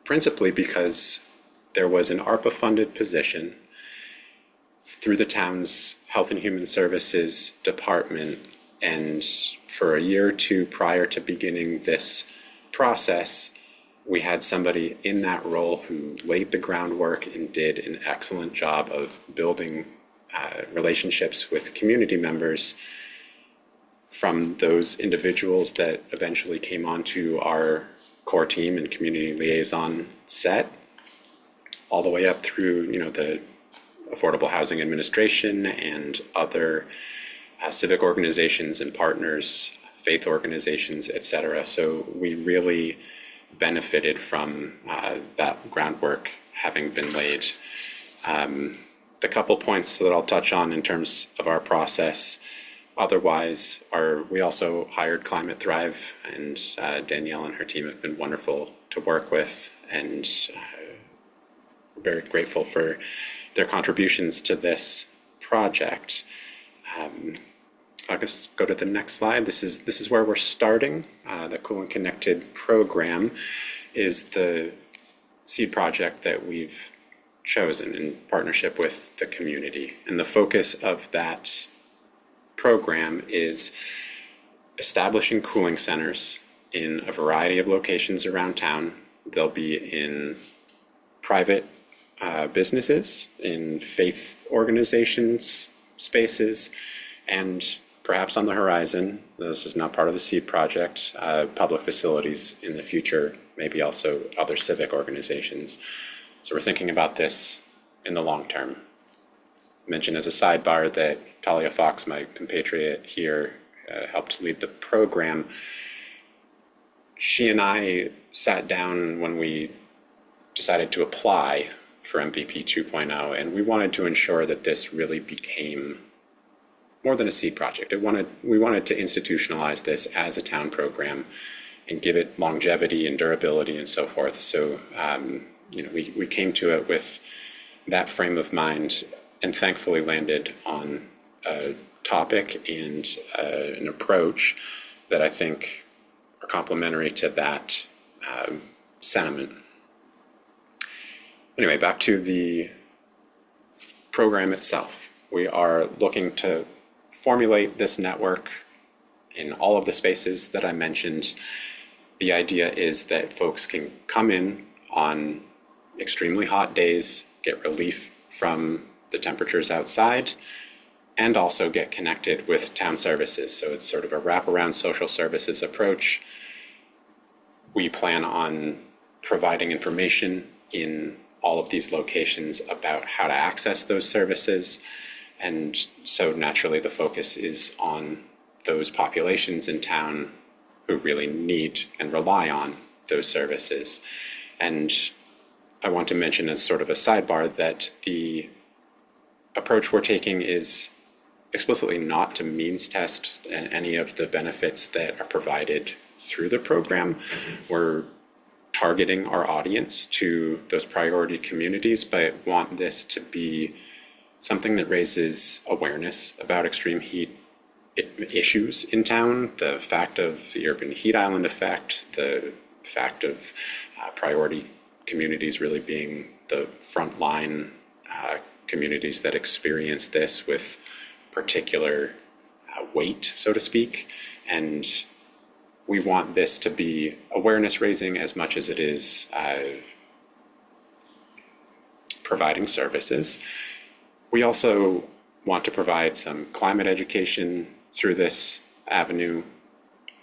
principally because there was an ARPA-funded position through the town's Health and Human Services Department. And for a year or two prior to beginning this process, we had somebody in that role who laid the groundwork and did an excellent job of building relationships with community members, from those individuals that eventually came onto our core team and community liaison set, all the way up through, the Affordable Housing Administration and other civic organizations and partners, faith organizations, etc. So we really benefited from that groundwork having been laid. The couple points that I'll touch on in terms of our process otherwise are, we also hired Climate Thrive, and Danielle and her team have been wonderful to work with, and very grateful for their contributions to this project. I'll just go to the next slide. This is where we're starting. The Cool and Connected program is the seed project that we've chosen in partnership with the community. And the focus of that program is establishing cooling centers in a variety of locations around town. They'll be in private businesses, in faith organizations, spaces, and perhaps on the horizon, this is not part of the seed project, public facilities in the future, maybe also other civic organizations. So we're thinking about this in the long term. I mentioned as a sidebar that Talia Fox, my compatriot here, helped lead the program. She and I sat down when we decided to apply for MVP 2.0, and we wanted to ensure that this really became more than a seed project. We wanted to institutionalize this as a town program and give it longevity and durability and so forth. So we came to it with that frame of mind, and thankfully landed on a topic and an approach that I think are complementary to that sentiment. Anyway, back to the program itself. We are looking to formulate this network in all of the spaces that I mentioned. The idea is that folks can come in on extremely hot days, get relief from the temperatures outside, and also get connected with town services. So it's sort of a wraparound social services approach. We plan on providing information in all of these locations about how to access those services. And so naturally the focus is on those populations in town who really need and rely on those services. And I want to mention as sort of a sidebar that the approach we're taking is explicitly not to means test any of the benefits that are provided through the program. We're targeting our audience to those priority communities, but want this to be something that raises awareness about extreme heat issues in town, the fact of the urban heat island effect, the fact of priority communities really being the frontline communities that experience this with particular weight, so to speak. And we want this to be awareness raising as much as it is providing services. We also want to provide some climate education through this avenue.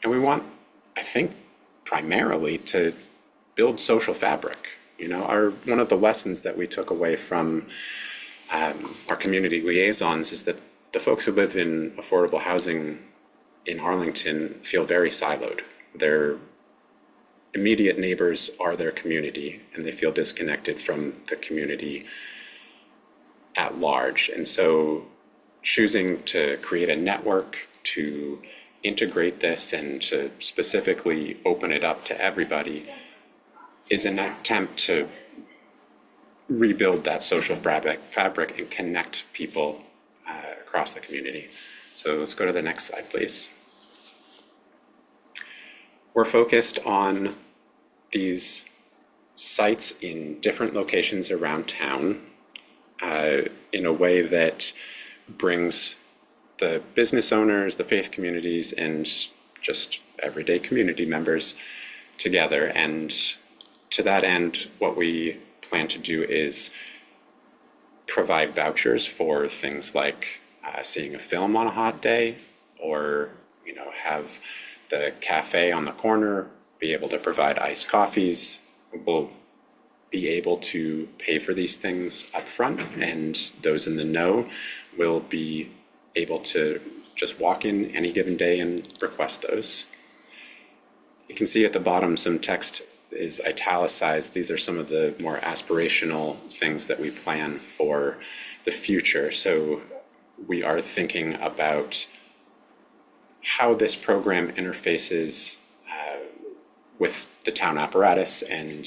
And we want, I think, primarily to build social fabric. One of the lessons that we took away from our community liaisons is that the folks who live in affordable housing in Arlington feel very siloed. Their immediate neighbors are their community, and they feel disconnected from the community at large. And so choosing to create a network to integrate this and to specifically open it up to everybody is an attempt to rebuild that social fabric and connect people across the community. So let's go to the next slide, please. We're focused on these sites in different locations around town in a way that brings the business owners, the faith communities, and just everyday community members together. And to that end, what we plan to do is provide vouchers for things like seeing a film on a hot day, or have the cafe on the corner be able to provide iced coffees. We'll be able to pay for these things up front, and those in the know will be able to just walk in any given day and request those. You can see at the bottom some text is italicized. These are some of the more aspirational things that we plan for the future. So we are thinking about how this program interfaces with the town apparatus, and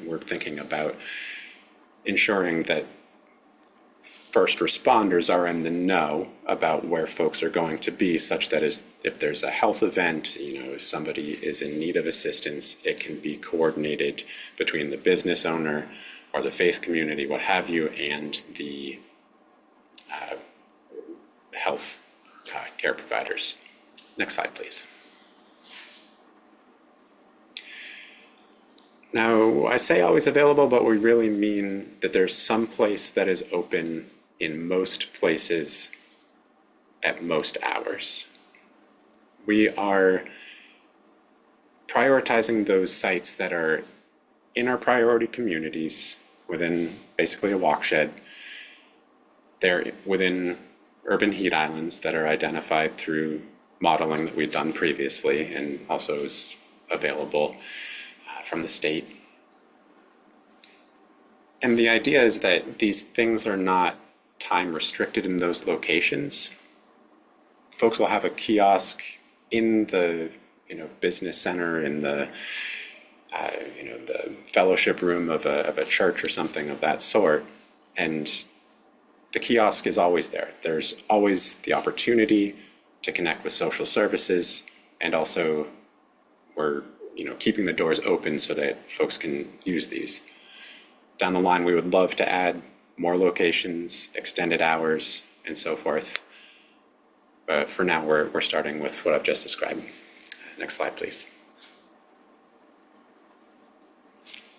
we're thinking about ensuring that first responders are in the know about where folks are going to be, such that if there's a health event, if somebody is in need of assistance, it can be coordinated between the business owner or the faith community, what have you, and the health care providers. Next slide, please. Now, I say always available, but we really mean that there's some place that is open in most places at most hours. We are prioritizing those sites that are in our priority communities within basically a walk shed. They're within urban heat islands that are identified through modeling that we've done previously and also is available from the state. And the idea is that these things are not time restricted in those locations. Folks will have a kiosk in the business center, in the the fellowship room of a church or something of that sort, and the kiosk is always there. There's always the opportunity to connect with social services, and also we're keeping the doors open so that folks can use these. Down the line, we would love to add more locations, extended hours, and so forth. But for now, we're starting with what I've just described. Next slide, please.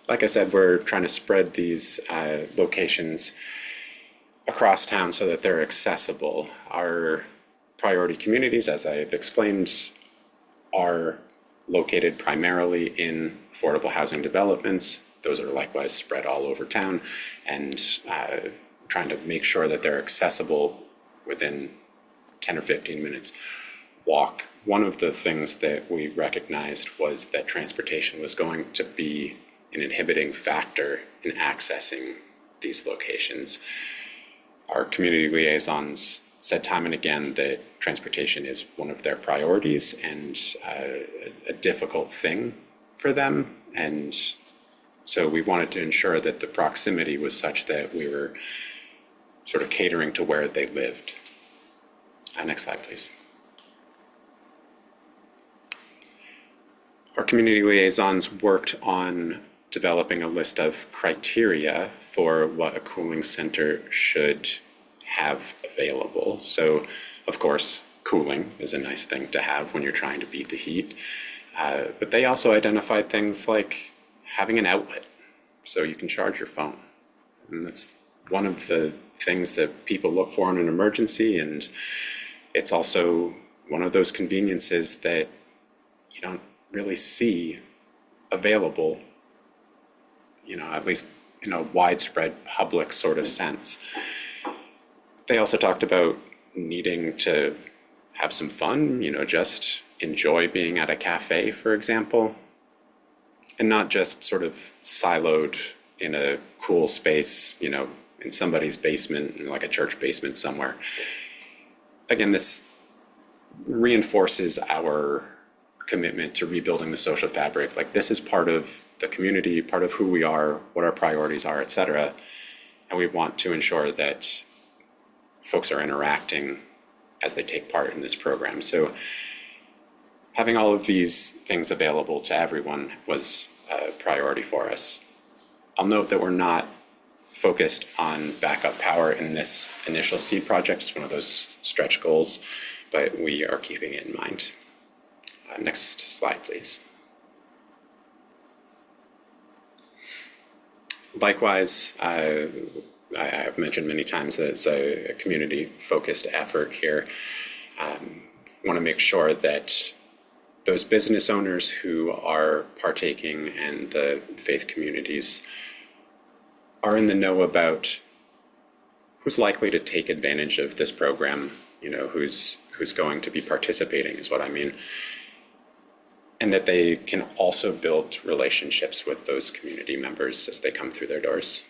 like I said, we're trying to spread these locations across town so that they're accessible. Our priority communities, as I've explained, are located primarily in affordable housing developments. Those are likewise spread all over town, and trying to make sure that they're accessible within 10 or 15 minutes walk. One of the things that we recognized was that transportation was going to be an inhibiting factor in accessing these locations. Our community liaisons said time and again that transportation is one of their priorities and a difficult thing for them. And so we wanted to ensure that the proximity was such that we were sort of catering to where they lived. Next slide, please. Our community liaisons worked on developing a list of criteria for what a cooling center should have available. So, of course, cooling is a nice thing to have when you're trying to beat the heat. But they also identified things like having an outlet so you can charge your phone. And that's one of the things that people look for in an emergency. And it's also one of those conveniences that you don't really see available, at least in a widespread public sort of sense. They also talked about needing to have some fun, just enjoy being at a cafe, for example, and not just sort of siloed in a cool space, in somebody's basement, like a church basement somewhere. Again, this reinforces our commitment to rebuilding the social fabric. Like, this is part of the community, part of who we are, what our priorities are, et cetera. And we want to ensure that folks are interacting as they take part in this program. So having all of these things available to everyone was a priority for us. I'll note that we're not focused on backup power in this initial seed project. It's one of those stretch goals, but we are keeping it in mind. Next slide, please. Likewise, I have mentioned many times that it's a community-focused effort here. Want to make sure that those business owners who are partaking and the faith communities are in the know about who's likely to take advantage of this program, who's going to be participating is what I mean. And that they can also build relationships with those community members as they come through their doors.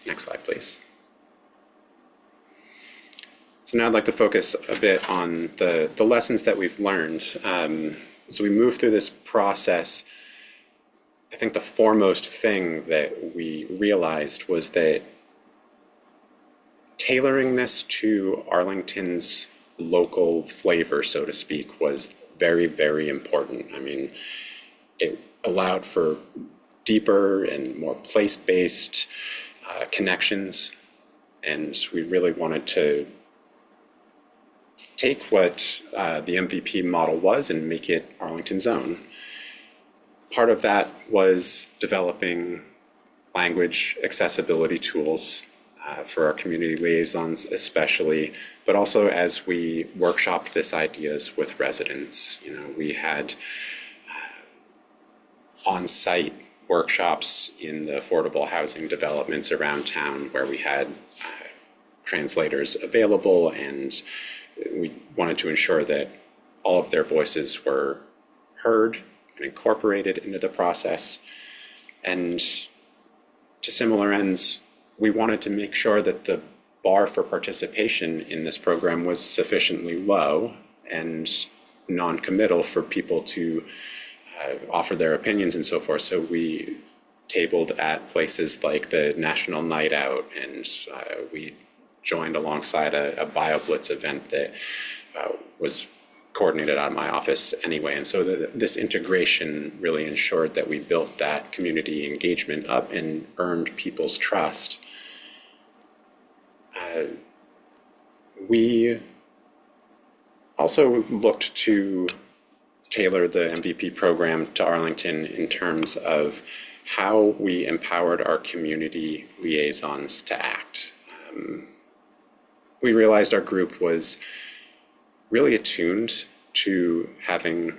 Next slide, please. So now I'd like to focus a bit on the lessons that we've learned. As we move through this process, I think the foremost thing that we realized was that tailoring this to Arlington's local flavor, so to speak, was very, very important. I mean, it allowed for deeper and more place-based connections, and we really wanted to take what the MVP model was and make it Arlington's own. Part of that was developing language accessibility tools for our community liaisons especially, but also as we workshopped this ideas with residents. We had on-site workshops in the affordable housing developments around town where we had translators available, and we wanted to ensure that all of their voices were heard and incorporated into the process. And to similar ends, we wanted to make sure that the bar for participation in this program was sufficiently low and non-committal for people to offer their opinions and so forth. So we tabled at places like the National Night Out, and we joined alongside a BioBlitz event that was coordinated out of my office anyway. And so this integration really ensured that we built that community engagement up and earned people's trust. We also looked to tailor the MVP program to Arlington in terms of how we empowered our community liaisons to act. We realized our group was really attuned to having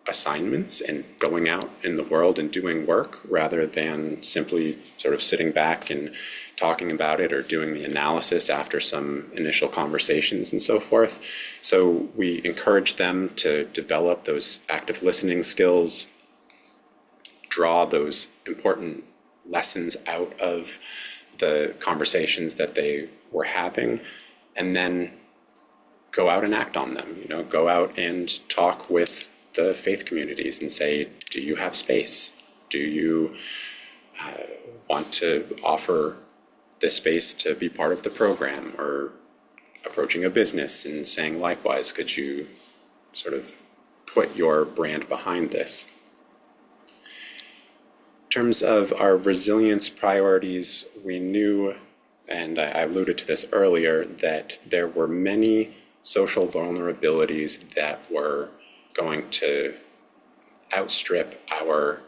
assignments and going out in the world and doing work rather than simply sort of sitting back and talking about it or doing the analysis after some initial conversations and so forth. So we encouraged them to develop those active listening skills, draw those important lessons out of the conversations that they were having, and then go out and act on them. Go out and talk with the faith communities and say, do you have space? Do you want to offer this space to be part of the program? Or approaching a business and saying, likewise, could you sort of put your brand behind this? In terms of our resilience priorities, we knew, and I alluded to this earlier, that there were many social vulnerabilities that were going to outstrip our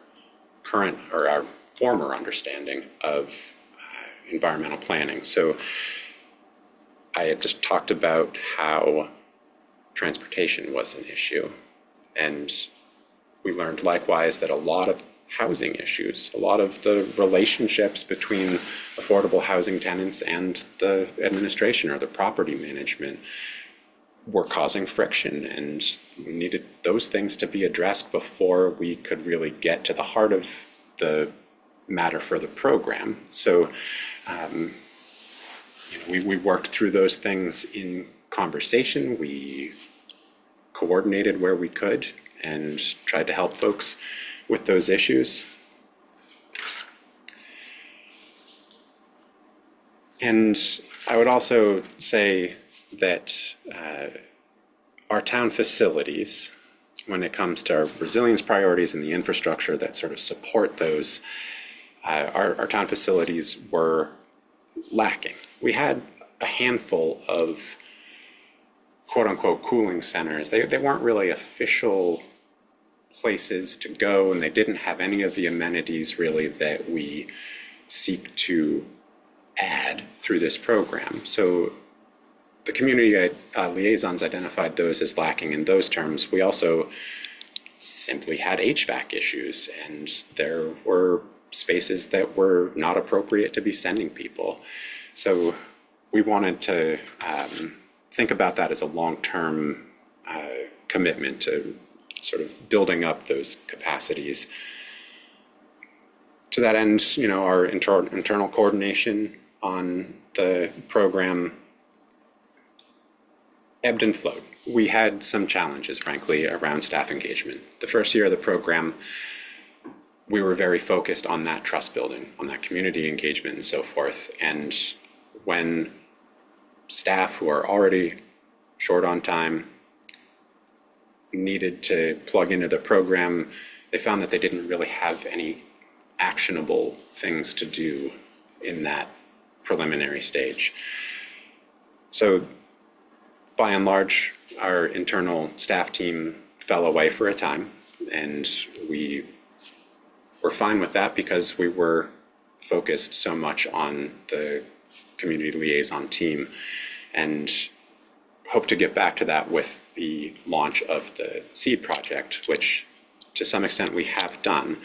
current or our former understanding of environmental planning. So I had just talked about how transportation was an issue, and we learned likewise that a lot of housing issues, a lot of the relationships between affordable housing tenants and the administration or the property management were causing friction, and we needed those things to be addressed before we could really get to the heart of the matter for the program. So we worked through those things in conversation. We coordinated where we could and tried to help folks with those issues. And I would also say that our town facilities, when it comes to our resilience priorities and the infrastructure that sort of support those, our town facilities were lacking. We had a handful of quote-unquote cooling centers. They weren't really official places to go, and they didn't have any of the amenities really that we seek to add through this program. So the community liaisons identified those as lacking in those terms. We also simply had HVAC issues, and there were spaces that were not appropriate to be sending people. So we wanted to think about that as a long-term commitment to sort of building up those capacities. To that end, our internal coordination on the program ebbed and flowed. We had some challenges, frankly, around staff engagement. The first year of the program, we were very focused on that trust building, on that community engagement and so forth. And when staff who are already short on time needed to plug into the program, they found that they didn't really have any actionable things to do in that preliminary stage. So by and large, our internal staff team fell away for a time, and we were fine with that because we were focused so much on the community liaison team, and hope to get back to that with the launch of the SEED project, which to some extent we have done.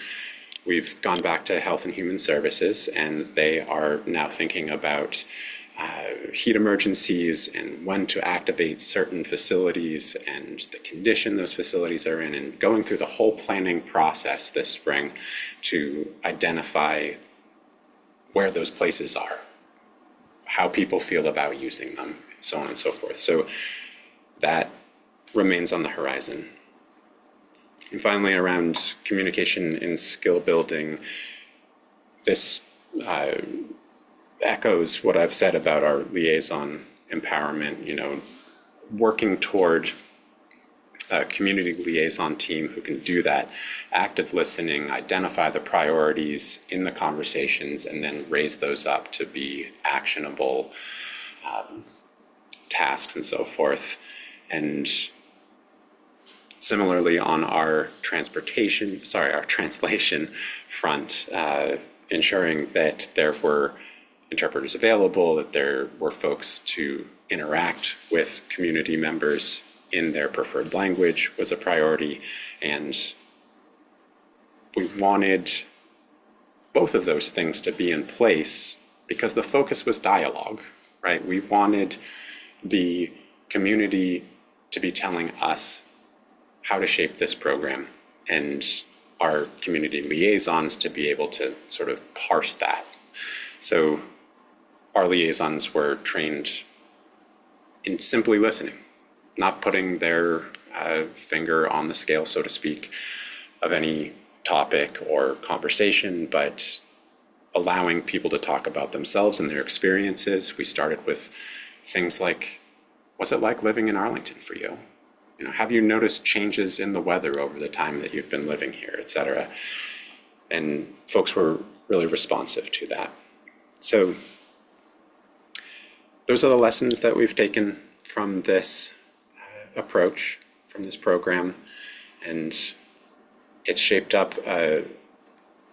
We've gone back to Health and Human Services, and they are now thinking about heat emergencies and when to activate certain facilities and the condition those facilities are in, and going through the whole planning process this spring to identify where those places are, how people feel about using them, so on and so forth. So that remains on the horizon. And finally, around communication and skill building, this echoes what I've said about our liaison empowerment, working toward a community liaison team who can do that active listening, identify the priorities in the conversations, and then raise those up to be actionable tasks and so forth. And Similarly, on our translation front, ensuring that there were interpreters available, that there were folks to interact with community members in their preferred language was a priority. And we wanted both of those things to be in place because the focus was dialogue, right? We wanted the community to be telling us how to shape this program, and our community liaisons to be able to sort of parse that. So our liaisons were trained in simply listening, not putting their finger on the scale, so to speak, of any topic or conversation, but allowing people to talk about themselves and their experiences. We started with things like, what's it like living in Arlington for you? You know, have you noticed changes in the weather over the time that you've been living here, et cetera? And folks were really responsive to that. So those are the lessons that we've taken from this approach, from this program. And it's shaped up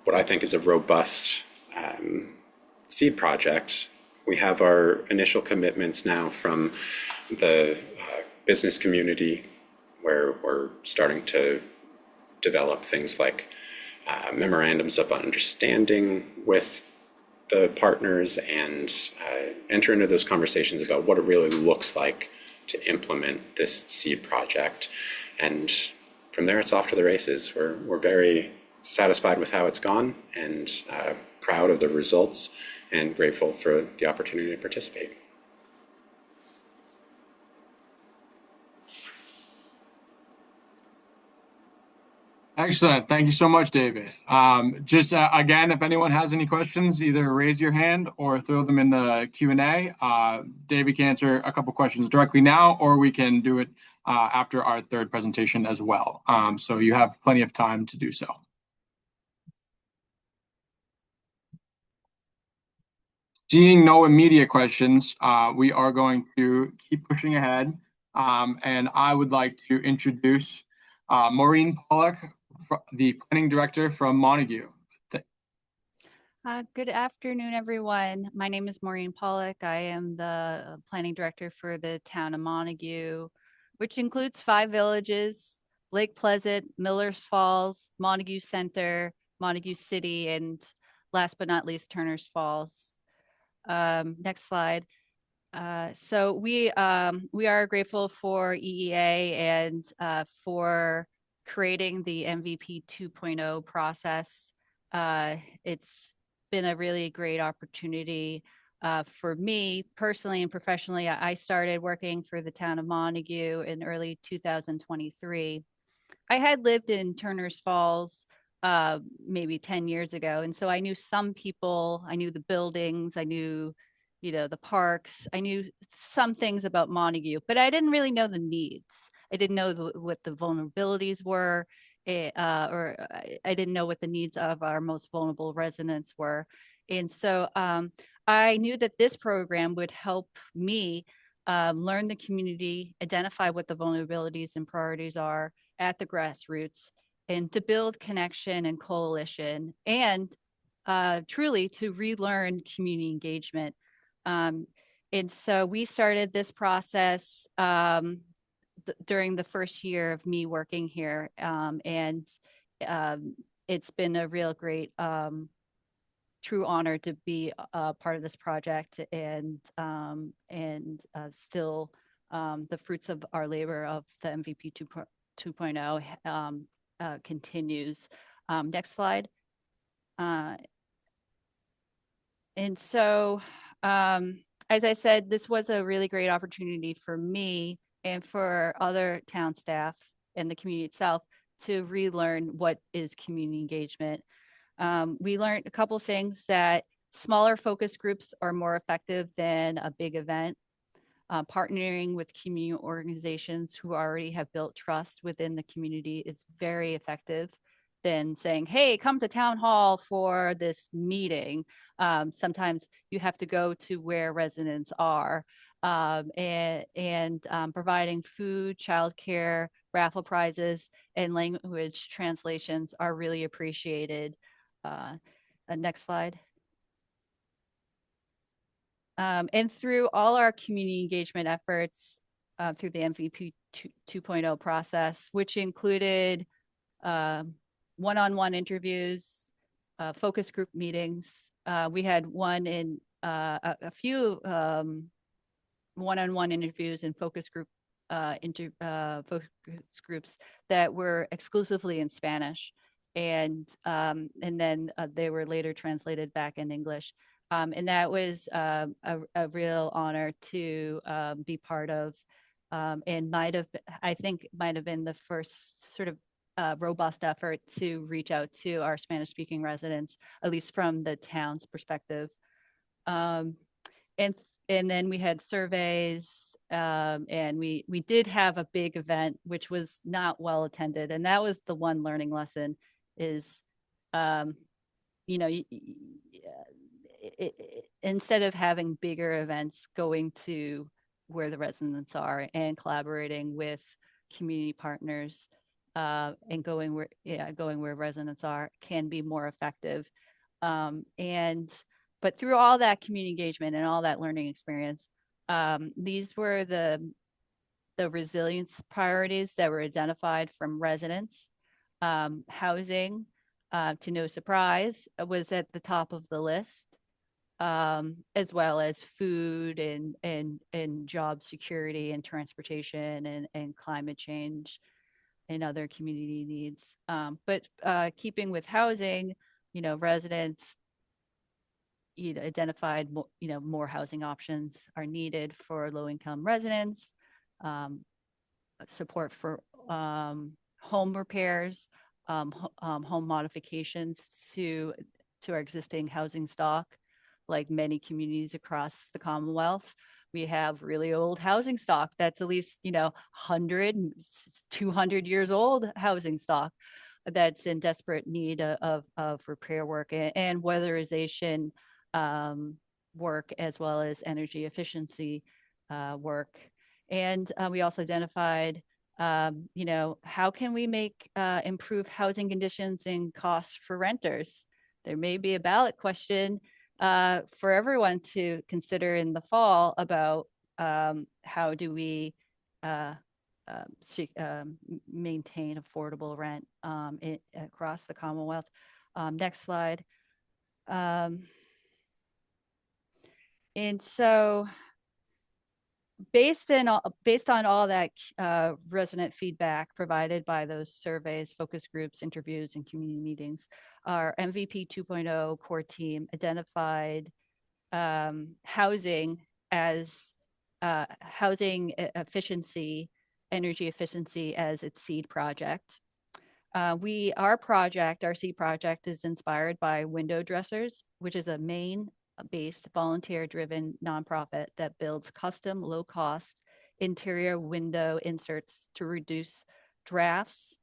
what I think is a robust seed project. We have our initial commitments now from the business community, where we're starting to develop things like memorandums of understanding with the partners and enter into those conversations about what it really looks like to implement this seed project. And from there, it's off to the races. We're very satisfied with how it's gone and proud of the results and grateful for the opportunity to participate. Excellent. Thank you so much, David. Just again, if anyone has any questions, either raise your hand or throw them in the Q&A. David can answer a couple questions directly now, or we can do it after our third presentation as well. So you have plenty of time to do so. Seeing no immediate questions, we are going to keep pushing ahead. And I would like to introduce Maureen Pollock, the planning director from Montague. Good afternoon, everyone. My name is Maureen Pollock. I am the planning director for the town of Montague, which includes 5 villages: Lake Pleasant, Millers Falls, Montague Center, Montague City, and last but not least, Turner's Falls. Next slide. So we are grateful for EEA and for creating the MVP 2.0 process. It's been a really great opportunity for me personally and professionally. I started working for the town of Montague in early 2023. I had lived in Turner's Falls maybe 10 years ago. And so I knew some people, I knew the buildings, I knew, the parks. I knew some things about Montague, but I didn't really know the needs. I didn't know what the vulnerabilities were, or I didn't know what the needs of our most vulnerable residents were. And so I knew that this program would help me learn the community, identify what the vulnerabilities and priorities are at the grassroots, and to build connection and coalition, and truly to relearn community engagement. And so we started this process during the first year of me working here. And it's been a real great, true honor to be a part of this project, and still the fruits of our labor of the MVP 2.0 continues. Next slide. And so, as I said, this was a really great opportunity for me and for other town staff and the community itself to relearn what is community engagement. We learned a couple of things: that smaller focus groups are more effective than a big event. Partnering with community organizations who already have built trust within the community is very effective than saying, hey, come to town hall for this meeting. Sometimes you have to go to where residents are. and providing food, childcare, raffle prizes, and language translations are really appreciated. Next slide. And through all our community engagement efforts through the MVP 2.0 process, which included one-on-one interviews, focus group meetings. We had a few one-on-one interviews and focus groups that were exclusively in Spanish, and then they were later translated back in English. And that was a real honor to be part of, and I think might have been the first sort of robust effort to reach out to our Spanish-speaking residents, at least from the town's perspective. And then we had surveys, and we did have a big event, which was not well attended. And that was the one learning lesson is, instead of having bigger events, going to where the residents are and collaborating with community partners, and going where residents are can be more effective. But through all that community engagement and all that learning experience, these were the resilience priorities that were identified from residents. Housing, to no surprise, was at the top of the list, as well as food and job security and transportation and climate change and other community needs. But keeping with housing, residents identified more housing options are needed for low-income residents, support for home repairs, home modifications to our existing housing stock. Like many communities across the Commonwealth, we have really old housing stock that's at least 100, 200 years old housing stock that's in desperate need of repair work and weatherization work, as well as energy efficiency work. And we also identified, how can we improve housing conditions and costs for renters? There may be a ballot question for everyone to consider in the fall about how do we maintain affordable rent across the Commonwealth. Next slide. And so based on all that resident feedback provided by those surveys, focus groups, interviews, and community meetings, our MVP 2.0 core team identified housing as housing efficiency, energy efficiency as its seed project. Our seed project is inspired by Window Dressers, which is a Maine-based volunteer-driven nonprofit that builds custom, low-cost interior window inserts to reduce drafts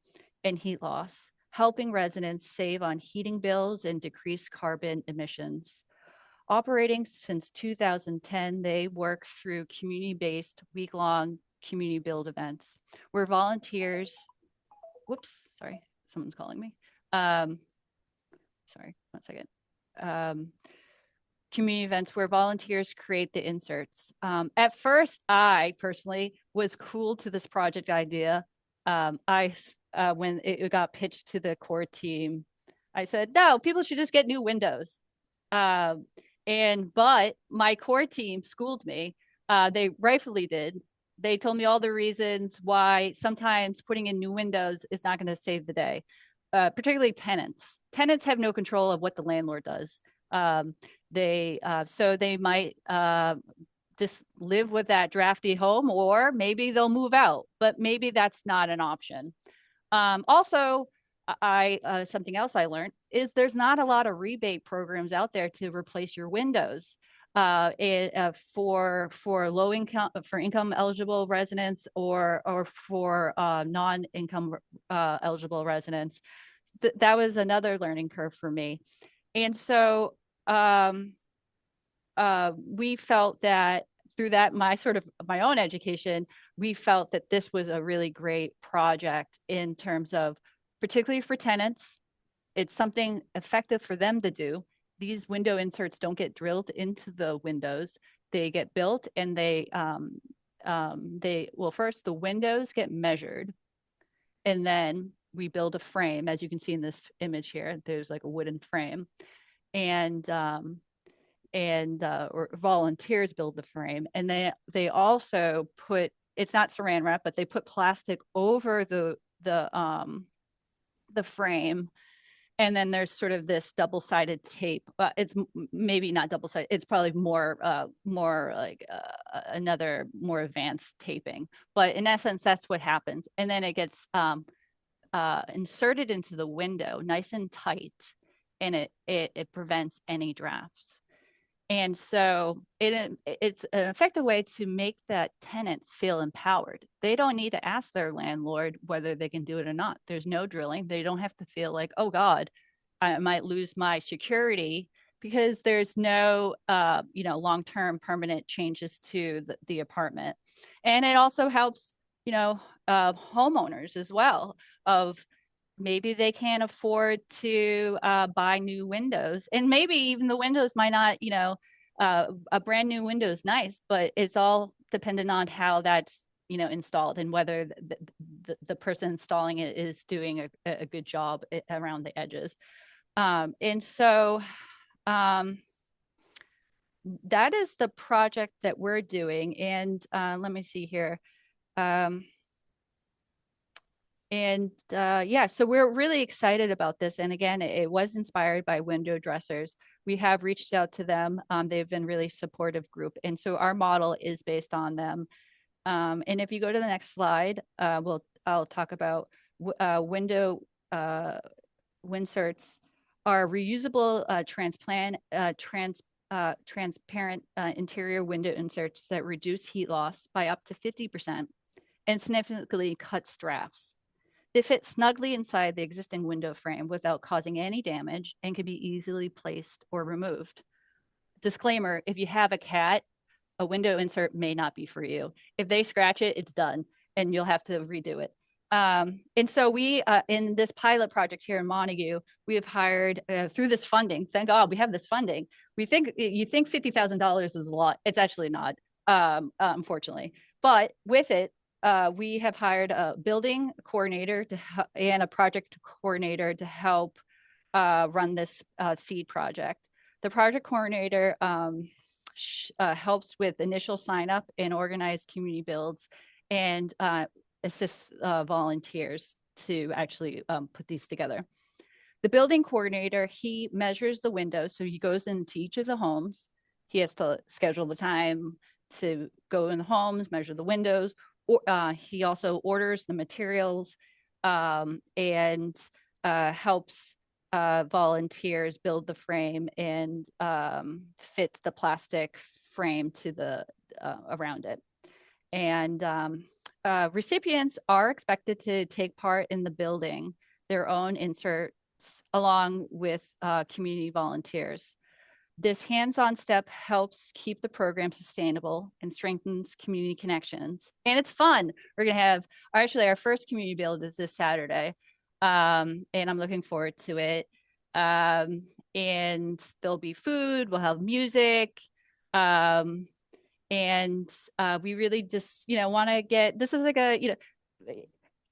and heat loss, helping residents save on heating bills and decrease carbon emissions. Operating since 2010, they work through community-based week-long community build events where volunteers, sorry, someone's calling me. Sorry, 1 second. Community events where volunteers create the inserts. At first, I personally was cool to this project idea. When it got pitched to the core team, I said, no, people should just get new windows. But my core team schooled me. They rightfully did. They told me all the reasons why sometimes putting in new windows is not going to save the day, particularly tenants. Tenants have no control of what the landlord does. So they might just live with that drafty home, or maybe they'll move out, but maybe that's not an option. Also, something else I learned is there's not a lot of rebate programs out there to replace your windows for low income, for income eligible residents, or for non-income eligible residents. That was another learning curve for me. And so we felt that through that, my own education, we felt that this was a really great project in terms of, particularly for tenants, it's something effective for them to do. These window inserts don't get drilled into the windows. They get built and first the windows get measured, and then we build a frame. As you can see in this image here, there's like a wooden frame, and or volunteers build the frame, and they also put, it's not saran wrap, but they put plastic over the frame, and then there's sort of this double-sided tape. It's maybe not double-sided, it's probably more like another more advanced taping, but in essence that's what happens. And then it gets inserted into the window nice and tight, and it prevents any drafts. And so it's an effective way to make that tenant feel empowered. They don't need to ask their landlord whether they can do it or not. There's no drilling. They don't have to feel like, oh God, I might lose my security, because there's no long-term permanent changes to the apartment. And it also helps homeowners as well, of maybe they can't afford to buy new windows, and maybe even the windows might not, a brand new window is nice, but it's all dependent on how that's installed, and whether the person installing it is doing a good job around the edges. And so that is the project that we're doing. And let me see here. So we're really excited about this. And again, it was inspired by window dressers. We have reached out to them. They've been really supportive group. And so our model is based on them. And if you go to the next slide, I'll talk about window winserts are reusable transparent interior window inserts that reduce heat loss by up to 50% and significantly cuts drafts. They fit snugly inside the existing window frame without causing any damage and can be easily placed or removed. Disclaimer, if you have a cat, a window insert may not be for you. If they scratch it, it's done and you'll have to redo it. And so we, in this pilot project here in Montague, we have hired through this funding. Thank God we have this funding. You think $50,000 is a lot. It's actually not, unfortunately. But with it, we have hired a building coordinator and a project coordinator to help run this seed project. The project coordinator helps with initial sign up and organize community builds, and assists volunteers to actually put these together. The building coordinator, he measures the windows. So he goes into each of the homes. He has to schedule the time to go in the homes, measure the windows. He also orders the materials and helps volunteers build the frame and fit the plastic frame to the around it. And recipients are expected to take part in the building their own inserts along with community volunteers. This hands-on step helps keep the program sustainable and strengthens community connections. And it's fun. We're going to have, actually, our first community build is this Saturday. And I'm looking forward to it. And there'll be food, we'll have music. And we really just, want to get, this is like a,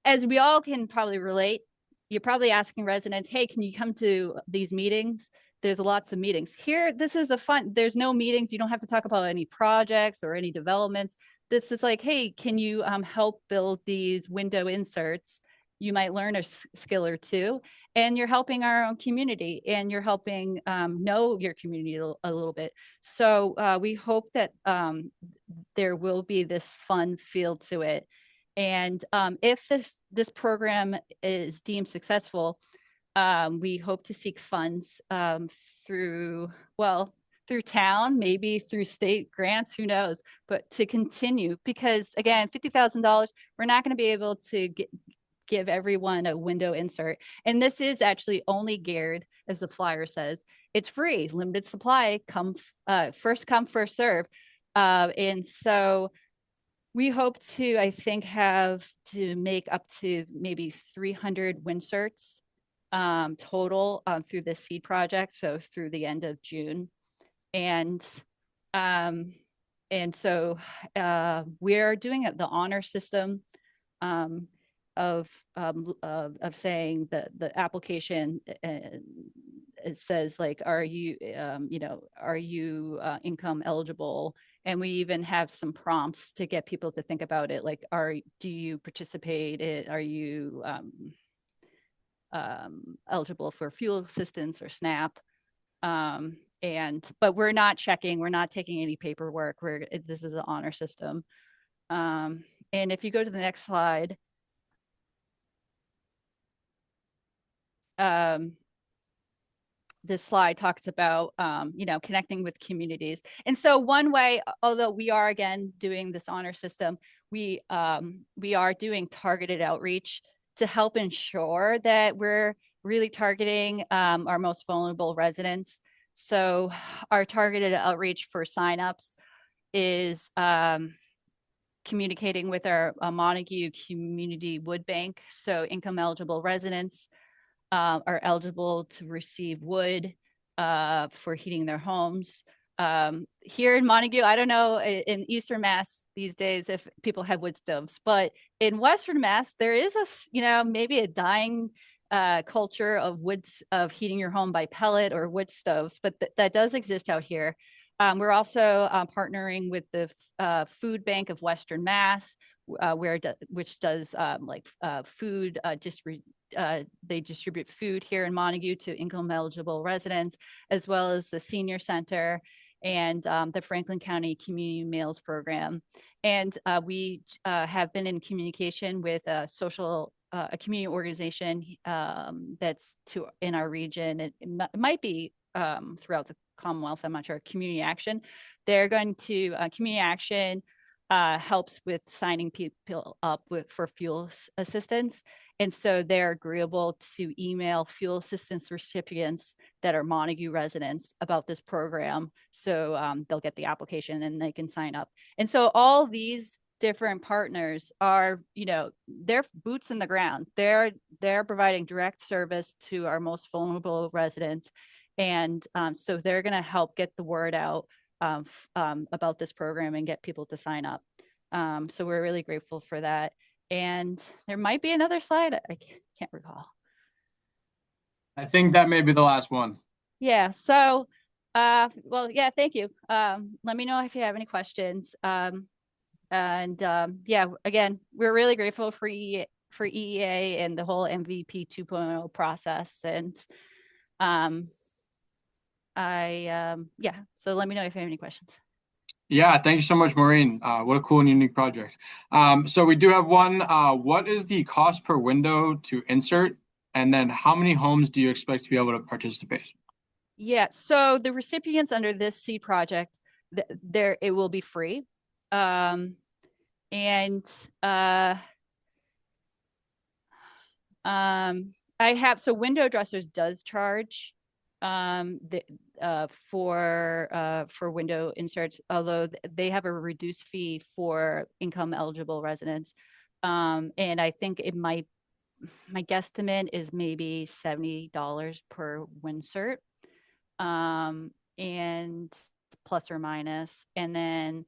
as we all can probably relate, you're probably asking residents, hey, can you come to these meetings? There's lots of meetings here. This is the fun. There's no meetings. You don't have to talk about any projects or any developments. This is like, hey, can you help build these window inserts? You might learn a skill or two, and you're helping our own community, and you're helping know your community a little bit. So we hope that there will be this fun feel to it. And if this program is deemed successful, we hope to seek funds through town, maybe through state grants, who knows, but to continue, because again, $50,000, we're not going to be able to give everyone a window insert. And this is actually only geared, as the flyer says, it's free, limited supply, first come, first serve. And so we hope to, I think, have to make up to maybe 300 winserts total through the seed project, so through the end of June. And so we're doing the honor system of saying that the application, it says like, are you are you income eligible? And we even have some prompts to get people to think about it, like, do you participate? Are you eligible for fuel assistance or SNAP? But we're not taking any paperwork. This is an honor system. And if you go to the next slide, this slide talks about, connecting with communities. And so one way, although we are again doing this honor system, we are doing targeted outreach to help ensure that we're really targeting our most vulnerable residents. So our targeted outreach for signups is communicating with our Montague Community Wood Bank. So income eligible residents are eligible to receive wood for heating their homes. Here in Montague, I don't know in Eastern Mass these days if people have wood stoves, but in Western Mass, there is maybe a dying culture of heating your home by pellet or wood stoves, but that does exist out here. We're also partnering with the Food Bank of Western Mass, which does food they distribute food here in Montague to income eligible residents, as well as the Senior Center and the Franklin County Community Meals Program. And we have been in communication with a community organization that's in our region. It might be throughout the Commonwealth, I'm not sure. Community Action. They're going to Community Action helps with signing people up for fuel assistance. And so they're agreeable to email fuel assistance recipients that are Montague residents about this program. So they'll get the application and they can sign up. And so all these different partners are, they're boots in the ground. They're providing direct service to our most vulnerable residents. And so they're going to help get the word out about this program and get people to sign up. So we're really grateful for that. And there might be another slide. I can't recall. I think that may be the last one. Yeah. So, yeah, thank you. Let me know if you have any questions. Yeah, again, we're really grateful for EEA and the whole MVP 2.0 process. And yeah, so let me know if you have any questions. Yeah, thank you so much, Maureen. What a cool and unique project. So we do have one. What is the cost per window to insert? And then how many homes do you expect to be able to participate? Yeah, so the recipients under this seed project, it will be free. I have, so Window Dressers does charge for window inserts, although they have a reduced fee for income eligible residents. And I think my guesstimate is maybe $70 per winsert, and plus or minus. And then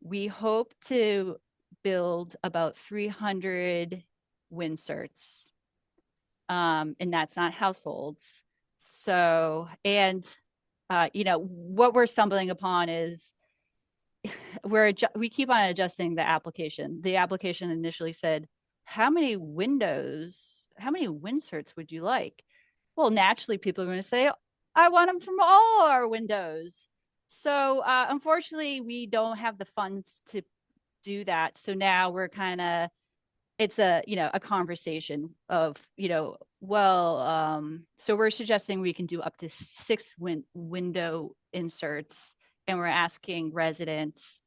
we hope to build about 300 winserts, and that's not households. So, and what we're stumbling upon is we keep on adjusting the application. The application initially said, how many winserts would you like? Well, naturally, people are going to say, I want them from all our windows. So unfortunately, we don't have the funds to do that. So now we're kind of, it's a conversation of, so we're suggesting we can do up to 6 window inserts, and we're asking residents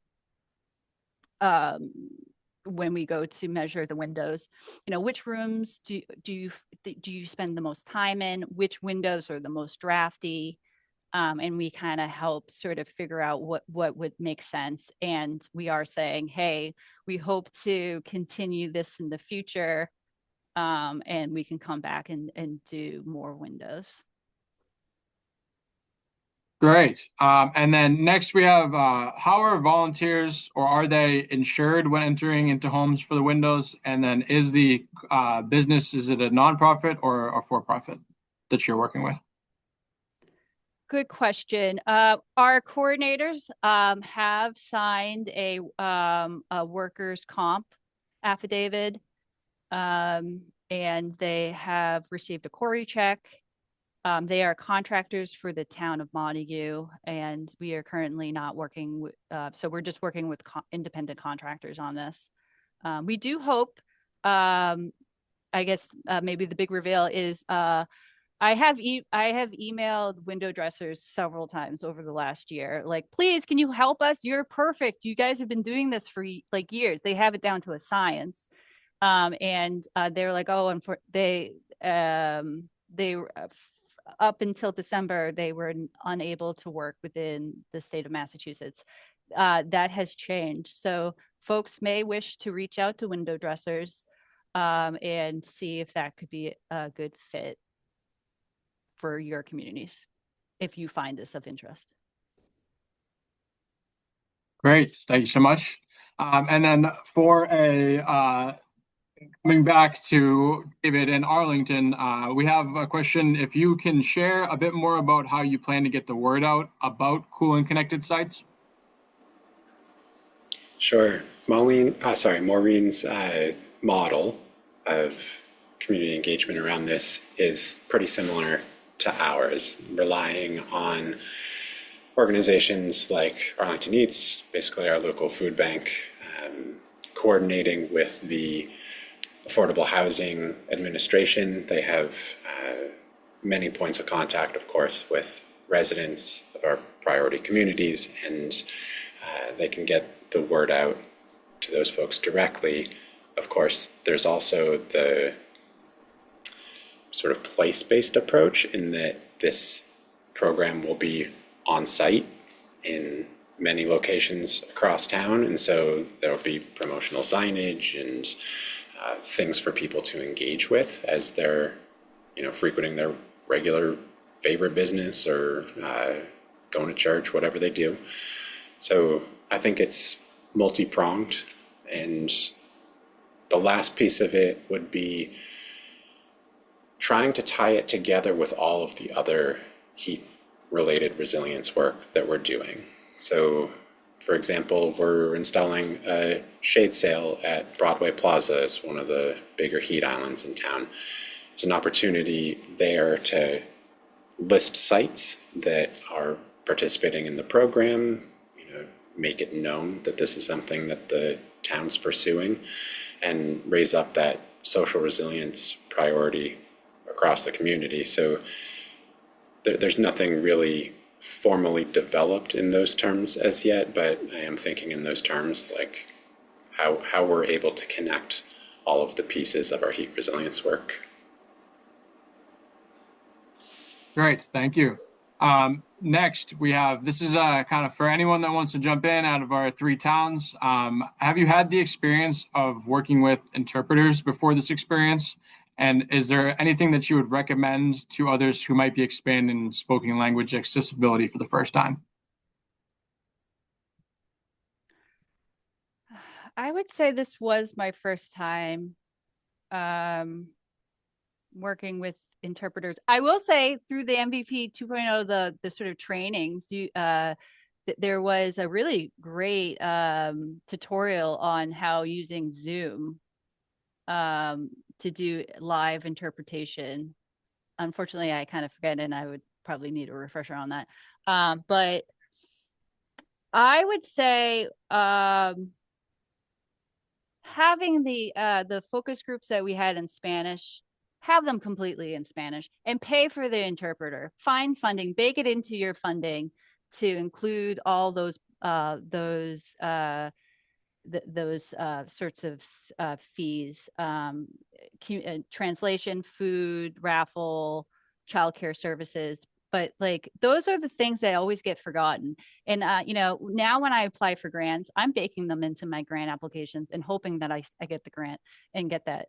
when we go to measure the windows, which rooms do you spend the most time in, which windows are the most drafty, And we kind of help sort of figure out what would make sense. And we are saying, hey, we hope to continue this in the future, and we can come back and do more windows. Great. And then next we have, how are volunteers, or are they insured when entering into homes for the windows? And then is the business, is it a nonprofit or a for-profit that you're working with? Good question. Our coordinators have signed a workers' comp affidavit, and they have received a Corey check. They are contractors for the town of Montague, and we are currently not working with, so we're just working with independent contractors on this. We do hope, I guess maybe the big reveal is I have emailed window dressers several times over the last year. Like, please, can you help us? You're perfect. You guys have been doing this for like years. They have it down to a science. And they're like, oh, and they up until December, they were unable to work within the state of Massachusetts. That has changed. So folks may wish to reach out to window dressers and see if that could be a good fit for your communities, if you find this of interest. Great, thank you so much. And then for coming back to David in Arlington, we have a question. If you can share a bit more about how you plan to get the word out about cool and connected sites. Sure. Maureen's model of community engagement around this is pretty similar to ours, relying on organizations like Arlington Eats, basically our local food bank, coordinating with the Affordable Housing Administration. They have many points of contact, of course, with residents of our priority communities, and they can get the word out to those folks directly. Of course, there's also the sort of place-based approach in that this program will be on site in many locations across town, and so there'll be promotional signage and things for people to engage with as they're, frequenting their regular favorite business or going to church, whatever they do. So I think it's multi-pronged, and the last piece of it would be trying to tie it together with all of the other heat-related resilience work that we're doing. So, for example, we're installing a shade sail at Broadway Plaza. It's one of the bigger heat islands in town. There's an opportunity there to list sites that are participating in the program, make it known that this is something that the town's pursuing, and raise up that social resilience priority across the community. So there's nothing really formally developed in those terms as yet, but I am thinking in those terms, like how we're able to connect all of the pieces of our heat resilience work. Great, thank you. Next, we have, this is kind of for anyone that wants to jump in out of our 3 towns. Have you had the experience of working with interpreters before this experience? And is there anything that you would recommend to others who might be expanding spoken language accessibility for the first time? I would say this was my first time working with interpreters. I will say through the MVP 2.0, the sort of trainings, there was a really great tutorial on how using Zoom to do live interpretation. Unfortunately, I kind of forget, and I would probably need a refresher on that. But I would say having the focus groups that we had in Spanish, have them completely in Spanish, and pay for the interpreter. Find funding, bake it into your funding to include all those sorts of fees, translation, food, raffle, childcare services. but like those are the things that always get forgotten. And now when I apply for grants, I'm baking them into my grant applications and hoping that I get the grant and get that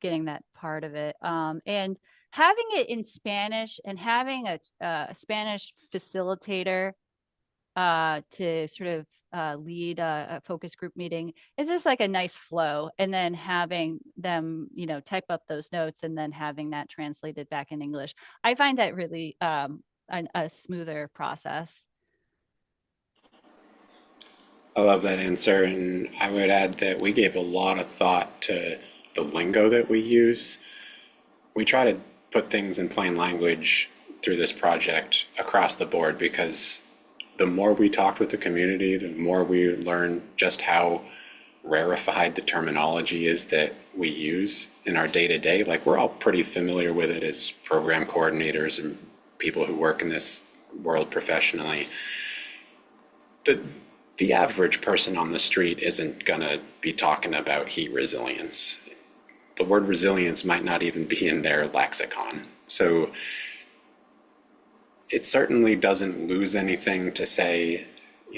getting that part of it. And having it in Spanish and having a Spanish facilitator to sort of lead a focus group meeting is just like a nice flow. And then having them, type up those notes and then having that translated back in English. I find that really a smoother process. I love that answer, and I would add that we gave a lot of thought to the lingo that we use. We try to put things in plain language through this project across the board because the more we talked with the community, the more we learned just how rarefied the terminology is that we use in our day-to-day. Like, we're all pretty familiar with it as program coordinators and people who work in this world professionally. The average person on the street isn't gonna be talking about heat resilience. The word resilience might not even be in their lexicon. So it certainly doesn't lose anything to say,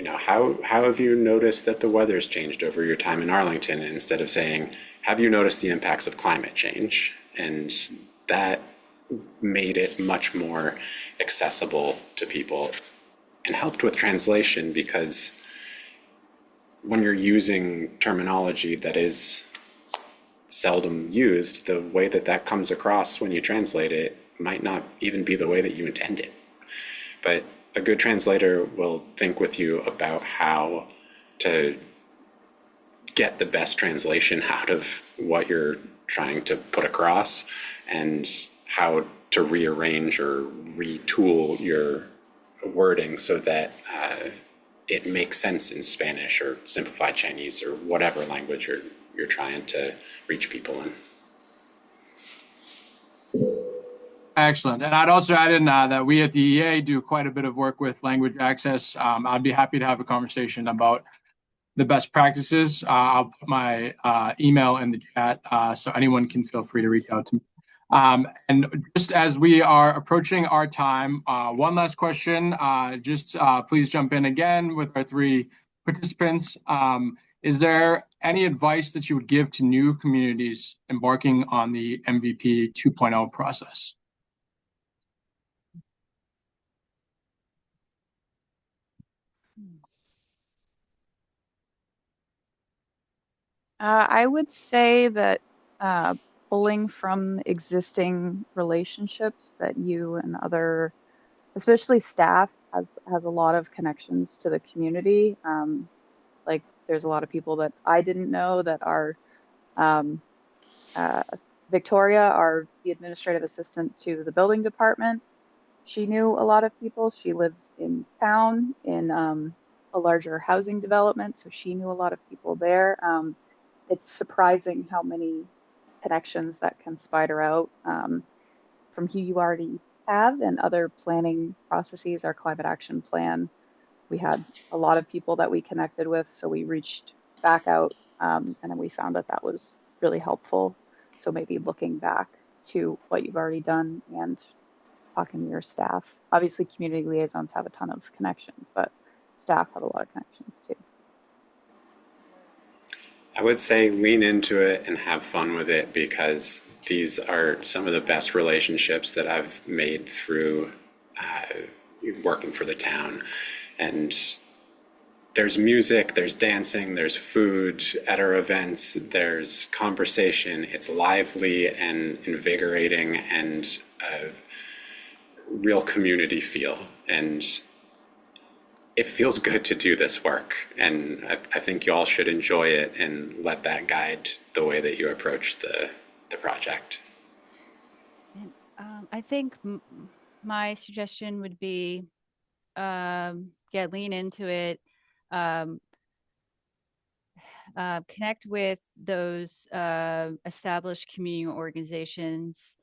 how have you noticed that the weather's changed over your time in Arlington, instead of saying, have you noticed the impacts of climate change? And that made it much more accessible to people and helped with translation, because when you're using terminology that is seldom used, the way that comes across when you translate it might not even be the way that you intend it. But a good translator will think with you about how to get the best translation out of what you're trying to put across, and how to rearrange or retool your wording so that it makes sense in Spanish or simplified Chinese or whatever language you're trying to reach people in. Excellent. And I'd also add in that we at the EA do quite a bit of work with language access. I'd be happy to have a conversation about the best practices. I'll put my email in the chat so anyone can feel free to reach out to me. And just as we are approaching our time, one last question. Please jump in again with our three participants. Is there any advice that you would give to new communities embarking on the MVP 2.0 process? I would say that pulling from existing relationships that you and other, especially staff, has a lot of connections to the community. Like, there's a lot of people that I didn't know that are Victoria, the administrative assistant to the building department. She knew a lot of people. She lives in town in a larger housing development, so she knew a lot of people there. It's surprising how many connections that can spider out from who you already have and other planning processes. Our climate action plan, we had a lot of people that we connected with, so we reached back out and then we found that was really helpful. So maybe looking back to what you've already done and talking to your staff. Obviously, community liaisons have a ton of connections, but staff have a lot of connections too. I would say lean into it and have fun with it, because these are some of the best relationships that I've made through working for the town. And there's music, there's dancing, there's food at our events, there's conversation. It's lively and invigorating and a real community feel. And it feels good to do this work. And I think you all should enjoy it and let that guide the way that you approach the project. I think my suggestion would be, lean into it. Connect with those established community organizations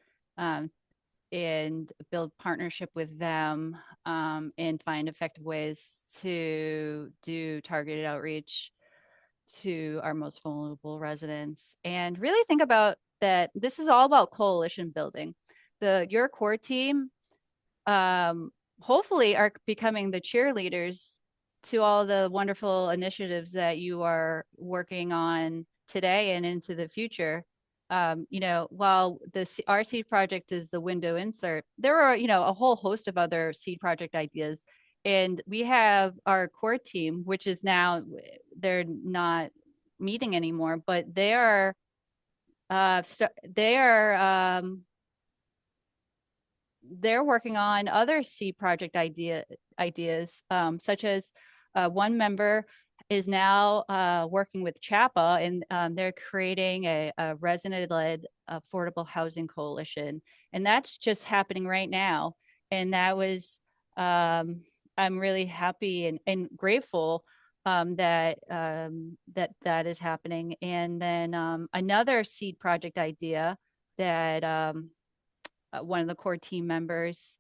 and build partnership with them and find effective ways to do targeted outreach to our most vulnerable residents. And really think about that this is all about coalition building. Your core team hopefully are becoming the cheerleaders to all the wonderful initiatives that you are working on today and into the future. While our seed project is the window insert, there are, a whole host of other seed project ideas. And we have our core team, which is now, they're not meeting anymore, but they are they're working on other seed project ideas, such as one member is now working with CHAPA, and they're creating a resident-led affordable housing coalition, and that's just happening right now. And that was, I'm really happy and grateful that is happening. And then another seed project idea that one of the core team members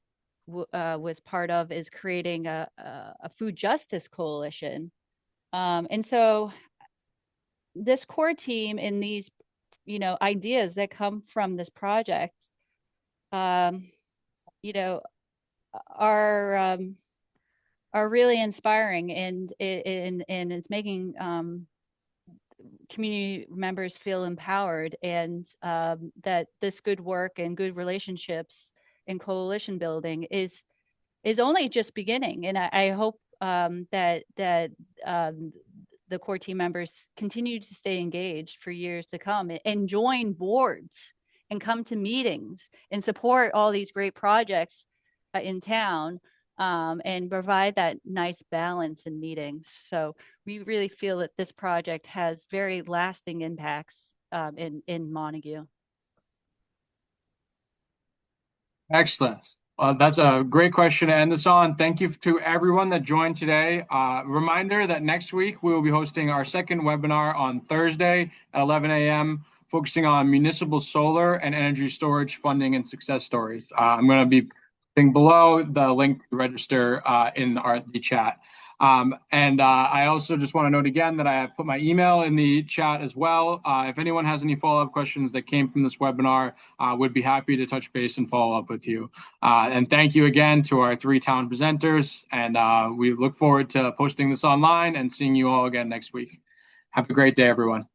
was part of is creating a food justice coalition. And so this core team and these, ideas that come from this project, you know, are really inspiring, and it's making community members feel empowered, and that this good work and good relationships and coalition building is only just beginning. And I hope that the core team members continue to stay engaged for years to come, and join boards and come to meetings and support all these great projects in town, and provide that nice balance in meetings. So we really feel that this project has very lasting impacts in Montague. Excellent. That's a great question to end this on. Thank you to everyone that joined today. Reminder that next week we will be hosting our second webinar on Thursday at 11 a.m., focusing on municipal solar and energy storage funding and success stories. I'm going to be putting below the link to register in the chat. And I also just want to note again that I have put my email in the chat as well. If anyone has any follow-up questions that came from this webinar, would be happy to touch base and follow up with you. And thank you again to our 3 town presenters. And we look forward to posting this online and seeing you all again next week. Have a great day, everyone.